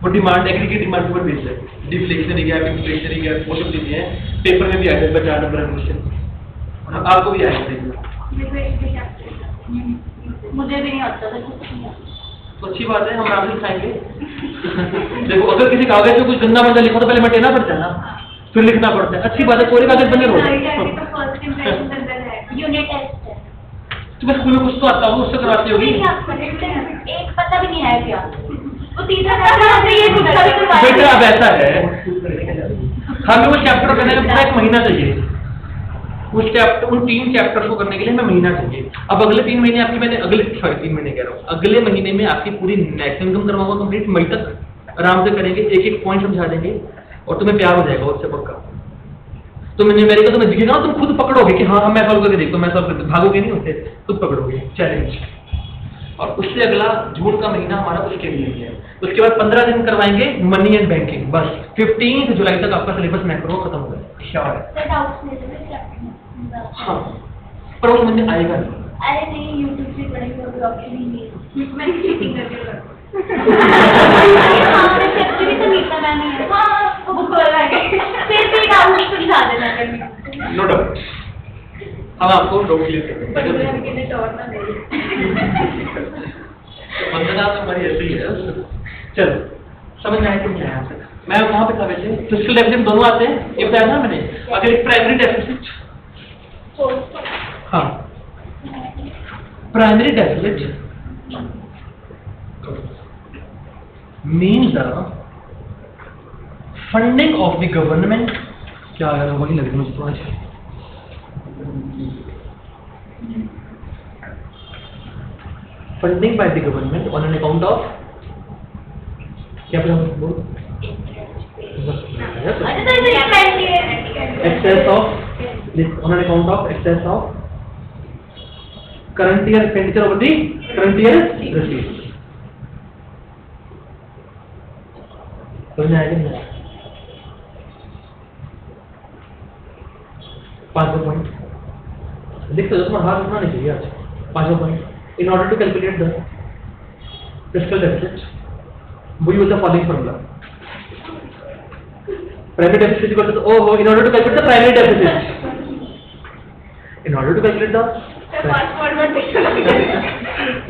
वो डिमांड एग्रीगेट डिमांड पर बेस्ड है, डिफ्लेक्शनरी गैप, इन्फ्लेशनरी गैप, वो सब चीजें हैं। पेपर में भी आए थे 50 नंबर क्वेश्चन, आपको भी आए थे। मुझे भी नहीं आता था कुछ नहीं आता। तो अच्छी बात है, हम आराम से खाएंगे। देखो अगर किसी कागज में कुछ गंदा मंदा लिखा तो पहले मिटाना पड़ता है ना, फिर लिखना पड़ता है। अच्छी बात है, कोरे कागज बने रहो। यूनिट टेस्ट है। तुम्हें स्कूल में कुछ तो आता होगा, उससे कराती होगी। एक पता भी नहीं है क्या वो तीसरा ये दूसरा भी करवाया। बेटा अब ऐसा है, हमें वो चैप्टर करने में पूरा 1 महीना चाहिए। उस चैप्टर, उन 3 चैप्टर को करने के लिए हमें महीना चाहिए। अब अगले 3 महीने आपकी, मैंने अगले 3 महीने कह रहा हूँ, अगले महीने में आपकी पूरी नेशनल इनकम करवाऊंगा कंप्लीट। मई तक आराम से करेंगे, एक पॉइंट समझा देंगे और तुम्हें प्यार हो जाएगा उससे पक्का। तो मैंने मेरे को तुम्हें दिखेगा, तुम खुद पकड़ोगे कि हाँ मैं सॉल्व करके देखता हूँ, मैं सॉल्व करके, भागोगे नहीं होते, खुद पकड़ोगे चैलेंज। और उससे अगला जून का महीना हमारा उसके लिए है। उसके बाद 15 दिन करवाएंगे मनी एंड बैंकिंग, बस 15 जुलाई तक आपका सिलेबस मैक्रो खत्म हो जाएगा। श्योर है? हाँ, पर वो मुझे आएगा नहीं। अरे नहीं, यूट्यूब से पढ़ेंगे और ऑप्शन ही नहीं है। मैं चीटिंग करके भी तो नीता मैम ही है। हाँ, वो बुक वाला है। फिर भी डाउट सुलझा देना कभी। नो डाउट, हम आपको डाउट क्लियर करेंगे। पंद्रह के टॉर ना दे। वंदना हमारी ऐसी ही है। चलो समझ में आया कि नहीं आया? मैं वहाँ पे था वैसे, फिजिकल डेफिसिट दोनों आते हैं, ये बताया था मैंने। अगर एक प्राइमरी डेफिसिट, हाँ primary deficit means the funding of the government, क्या यार वही लग रही मुझे थोड़ा सा, funding by the government on an account of, क्या बोल excess of, on an account of excess of current year expenditure over the current year receipts। समझ आएगा नहीं? 5वां पॉइंट देखते हो, तुम्हारा हाथ उठना नहीं चाहिए आज। 5वां point, in order to calculate the fiscal deficit we use the following formula. Primary deficit equal to, ओहो, in order to calculate the primary deficit, in order to calculate the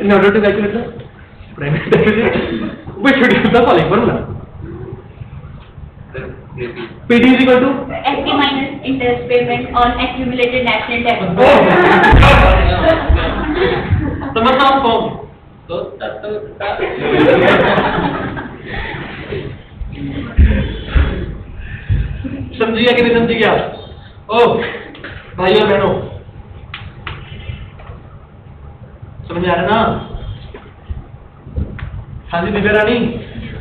in order to calculate the primary deficit we should use the following formula. PD is equal to FD minus interest payment on accumulated national debt. समझना कौन तो समझिए कि नहीं समझी क्या? ओ भाइयों बहनों, समझ आ रहा ना? हाँ जी दिव्या रानी,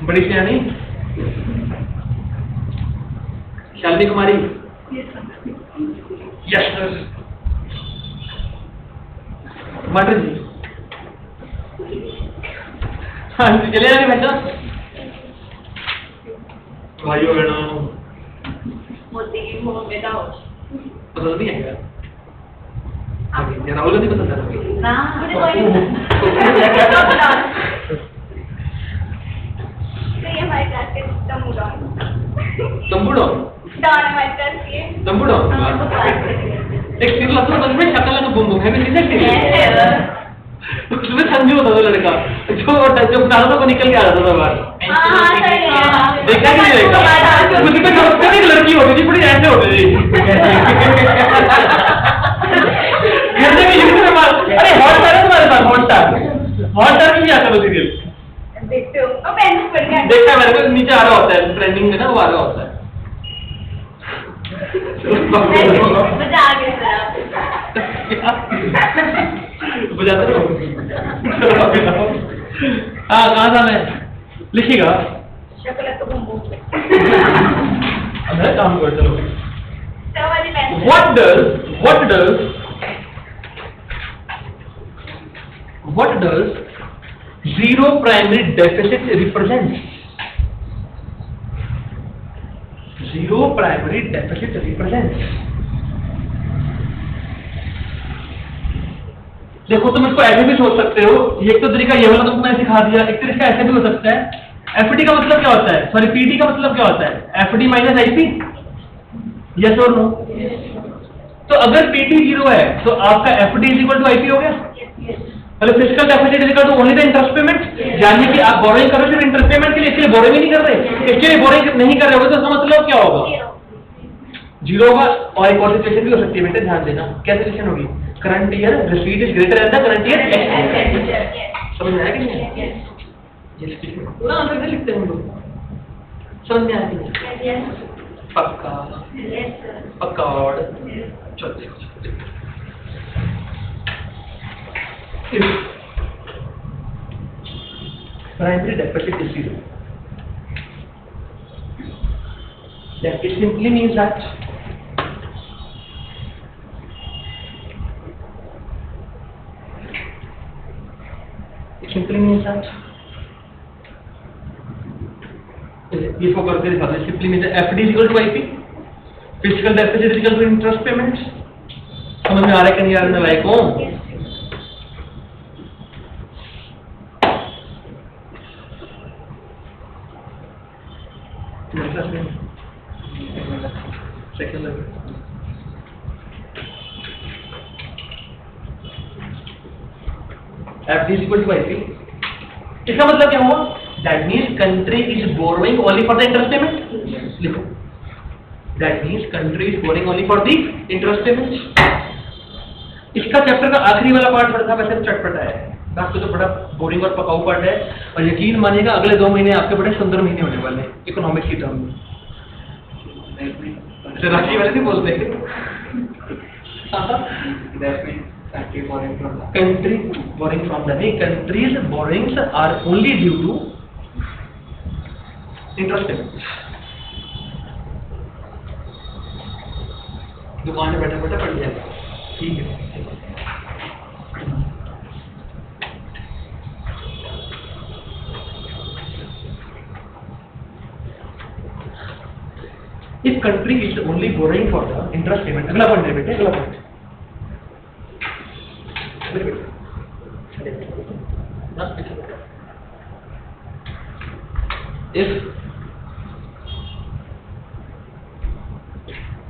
बड़ी सियानी, शालिनी कुमारी, यस सर, माटर जी, हाँ जी चले आगे बेटा। भाइयों बहनों, पसंद नहीं है क्या? राहुल गांधी पसंद है ना, मुझे कोई नहीं ये हमारे क्लास के तंबू डॉन हमारे क्लास के तंबू डॉन एक सिंगल तो में शक्ल का बुम बुम है, मैं सीधे उसमें संजू होता था लड़का जो नारों को निकल के आ जाता था बाहर। देखा कि नहीं देखा? मुझे पे एक लड़की होती थी, बड़ी ऐसे होती थी। अरे हॉटस्टार है तुम्हारे पास? हॉटस्टार की क्या चलो सीरियल देखते हो? अब मैंने पढ़ लिया। देखा मेरे को नीचे आ रहा होता है ट्रेंडिंग में ना, वो आ रहा होता है। मजा आ गया सर। बजाते रहो। हाँ कहाँ था मैं? लिखिएगा। शक्ल तो बुम बुम। अब काम करो चलो। What does zero primary deficit represent? Zero primary deficit represents. देखो तुम इसको ऐसे भी सोच सकते हो, एक तो तरीका ये वाला तुमको मैंने सिखा दिया, एक तरीका ऐसे भी हो सकता है एफडी का मतलब क्या होता है, सॉरी पीडी का मतलब क्या होता है, FD minus IP, yes or no. तो अगर पीडी 0 है तो आपका FD is equal to IP हो गया। मतलब physical deficit is equal to only the interest payment, यानी कि आप बोरोइंग कर रहे हो सिर्फ इंटरेस्ट पेमेंट के लिए, इसलिए बोरोइंग नहीं कर रहे, इसलिए बोरोइंग नहीं कर रहे हो तो इसका मतलब क्या होगा, 0 होगा। और एक और सिचुएशन भी हो सकती है बेटा, ध्यान देना, क्या सिचुएशन होगी, current year receipt is greater than the current year. समझ में आया कि नहीं? पूरा आंसर लिखते हैं हम लोग, समझ में आया कि नहीं? पक्का पक्का। और चलो primary deficit is 0, that it simply means that इसको करते हैं simply means that FD is equal to IP, fiscal deficit is equal to interest payments। समझ में आ रहा है कि नहीं आ रहा है भाई को? Second level FD is equal to IP। इसका मतलब क्या हुआ, that means country is borrowing only for the interest payment। लिखो, that means country is borrowing only for the interest payments। इसका चैप्टर का आखिरी वाला पार्ट पढ़ा था, वैसे तो चटपटा है, बाकी तो बड़ा बोरिंग और पकाऊ पार्ट है, और यकीन मानिएगा अगले 2 महीने आपके बड़े सुंदर महीने होने वाले हैं इकोनॉमिक्स की टर्म में। राशि वाले नहीं बोलते country borrowing from the country's borrowings are only due to interest payments। दुकान में बैठा बैठा पड़ जाएगा, ठीक है। If country is only borrowing for the interest payment, अगला पॉइंट है बेटे, अगला point if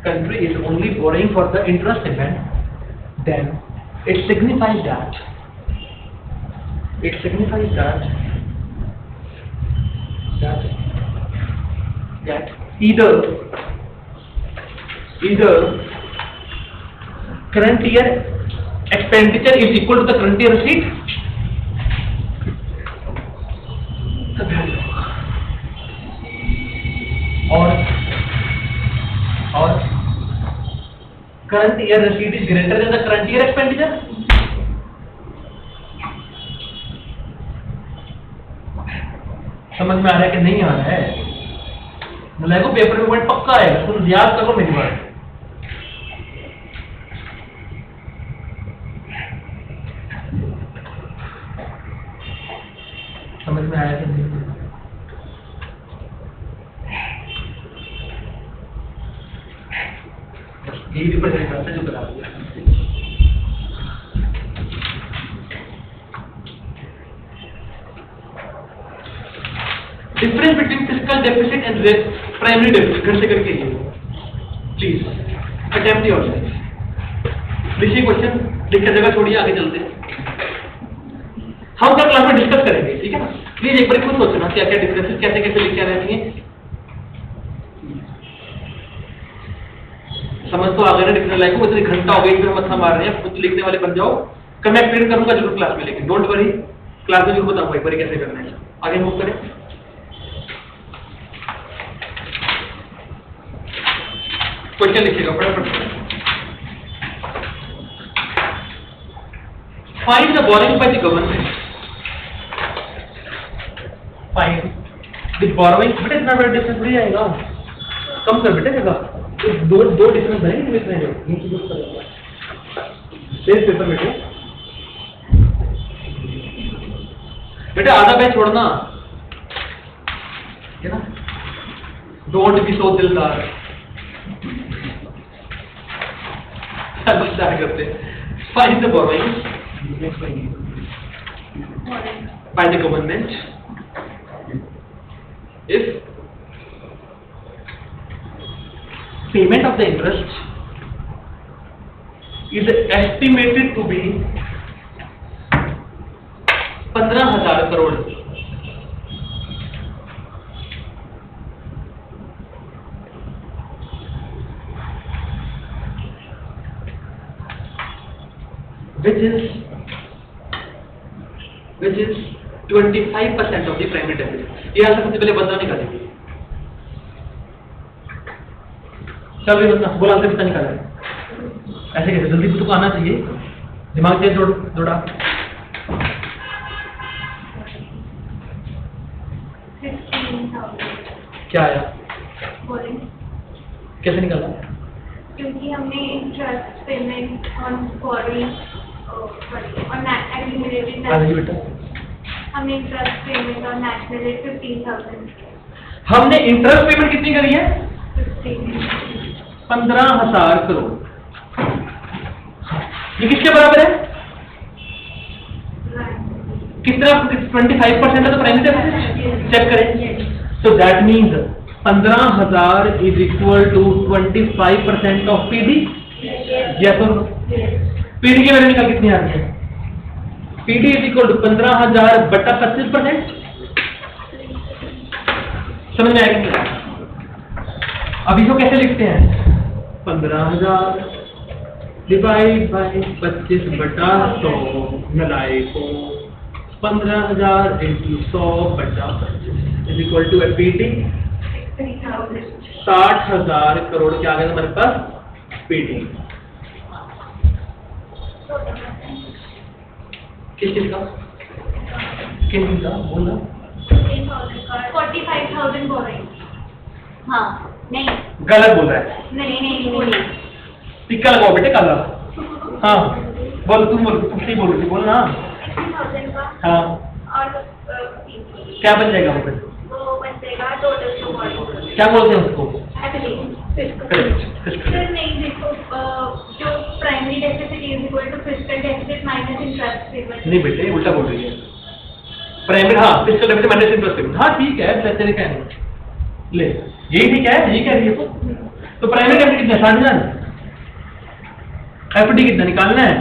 country is only borrowing for the interest payment, then it signifies that either current year expenditure is equal to the current year receipt, or current year receipt is greater than the current year expenditure। समझ में आ रहा है कि नहीं आ रहा है? मतलब को पेपर में पॉइंट पक्का है, तुम याद करो मेरी बात। समझ में आया कि नहीं? यही रिप्रेजेंट करता है जो बता दिया। Difference between fiscal deficit and primary deficit घर से करके ये please attempt yourself. Rishi question लिख कर जगह छोड़िए, आगे चलते हैं। हम कल क्लास में डिस्कस करेंगे, ठीक है ना? प्लीज एक बार खुद सोचना क्या क्या डिफरेंसेस कैसे कैसे लिखे रहती हैं। समझ तो आ गया ना डिफरेंस लाइक को? इतनी घंटा हो गई फिर मत्था मार रहे हैं, खुद लिखने वाले बन जाओ। कल मैं एक्सप्लेन करूंगा जरूर क्लास में, लेकिन डोंट वरी, क्लास में जरूर बताऊंगा एक बार कैसे करना है। आगे मूव करें। क्वेश्चन लिखिएगा फटाफट। Find the borrowing by the government. Find the borrowing. बेटा इतना बड़ा डिफरेंस नहीं आएगा, कम कर बेटा जगह। दो डिफरेंस है इसमें, सेम पेपर में बेटा आधा पेज छोड़ना, है ना? डोंट बी सो दिलदार। स्टार्ट करते हैं। Find the borrowings by the government payment of the interest is estimated to be 15,000 crore. which is 25% of the primary deficit। ये सबसे पहले बंदा निकालेंगे। चल भी बंदा बोला से कितना निकाला है? ऐसे कैसे जल्दी तो आना चाहिए, दिमाग से जोड़ा। 15,000 क्या आया? बोलें कैसे निकाला? क्योंकि हमने इंटरेस्ट पेमेंट ऑन बोरोइंग और एक्यूमुलेटेड आगे बेटा हमने इंटरेस्ट पेमेंट और नेशनल एड 15,000 हमने इंटरेस्ट पेमेंट कितनी करी है? 15,000 करोड़। ये किसके बराबर है? कितना? 25% है तो प्राइमरी डेफिसिट चेक करें। So that means 15,000 is equal to 25% of PD। Yes or no? PD की वैल्यू निकाल कितनी आ रही है? PD is equal to 15,000 बटा 25%। समझ में आएगी? अब इसको कैसे लिखते हैं? 15,000 डिवाइड बाय 25 बटा 100 मिलाए को 15,000 into 100 बटा 25 is equal to PD 60,000 crore के आगे हमारे पास PD। किस चीज का? किन का बोला? 45,000 बोरोइंग। हाँ नहीं गलत बोल रहा है। नहीं बोली टिक्का लगाओ बेटे काला। हाँ बोल, तुम सही बोल रही थी, बोल ना। 60,000 का हाँ और क्या बन जाएगा वो फिर? वो बन जाएगा टोटल टू बोरोइंग। क्या बोलते हैं उसको? फिर नहीं देखो जो primary deficit is equal to fiscal deficit minus interest payment. नहीं बेटे उल्टा बोल रही है। प्राइमरी हाँ fiscal deficit minus interest payment. हाँ ठीक है तेरे कहने ले यही ठीक है, यही कह रही है। तो प्राइमरी डेफिसिट कितना? 60,000। एफडी कितना निकालना है?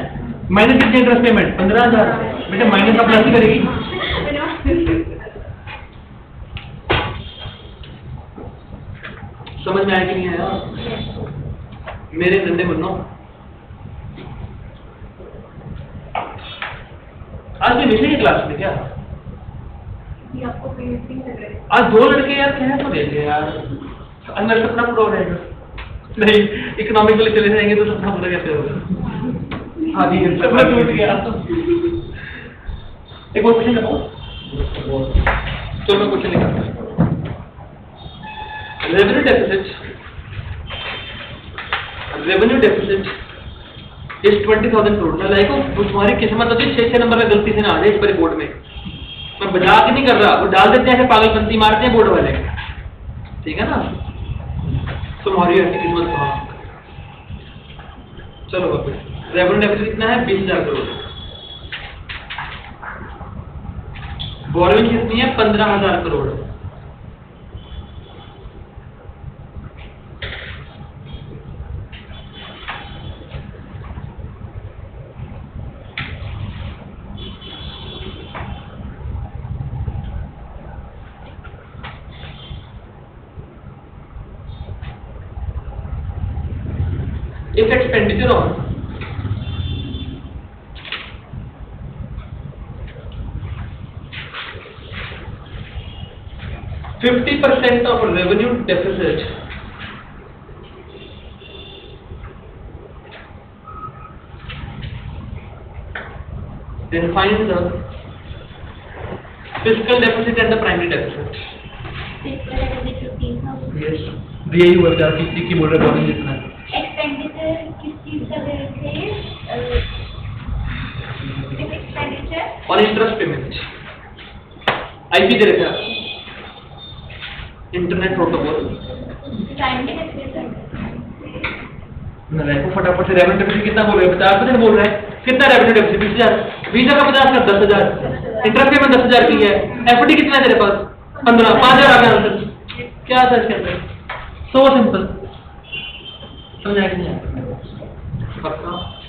माइनस कितने इंटरेस्ट पेमेंट? 15,000। बेटे माइनस का प्लस ही करेगी। समझ में आया कि नहीं आया? मेरे धंधे बनो। आज भी विषय की क्लास में क्या? आपको पेमेंट लग रहा है। आज 2 लड़के यार कह तो दे दे यार, अंदर सपना पूरा हो जाएगा। नहीं इकोनॉमिकली चले जाएंगे तो सपना पूरा कैसे होगा? आधी सपना टूट गया। एक और क्वेश्चन बताओ। तो मैं क्वेश्चन निकालता हूँ। Revenue deficit is 20,000 crore. मैं लाइक तुम्हारी किस्मत होती है 6 नंबर में गलती से ना आ जाए इस पर बोर्ड में। मैं मजाक नहीं कर रहा, वो डाल देते हैं ऐसे पागलपंती मारते हैं बोर्ड वाले, ठीक है ना? तुम्हारी ऐसी किस्मत कहाँ? चलो वापस रेवेन्यू डेफिसिट कितना है? 20,000 करोड़। बोरोइंग कितनी है? 15,000 crore. If expenditure on %50 of revenue deficit then find the fiscal deficit and the primary deficit। Yes, यही हुआ क्या की बोल रहे हैं जितना एक्सपेंडिचर किस चीज का दे रखे हैं? एक्सपेंडिचर और इंटरेस्ट पेमेंट आईपी दे रखा है इंटरनेट प्रोटोकॉल। प्राइमरी डेफिसिट देखो फटाफट से रेवेन्यू डेफिसिट कितना बोल रहे हैं? 50% बोल रहे हैं। कितना रेवेन्यू डेफिसिट? 20,000। 20,000 का 50 का 10,000। इंटरेस्ट पेमेंट 10,000 की है। एफडी कितना है तेरे पास? 15। 5,000 आ गया आंसर। क्या था इसके अंदर? So simple. समझ आया कि नहीं आया? पक्का?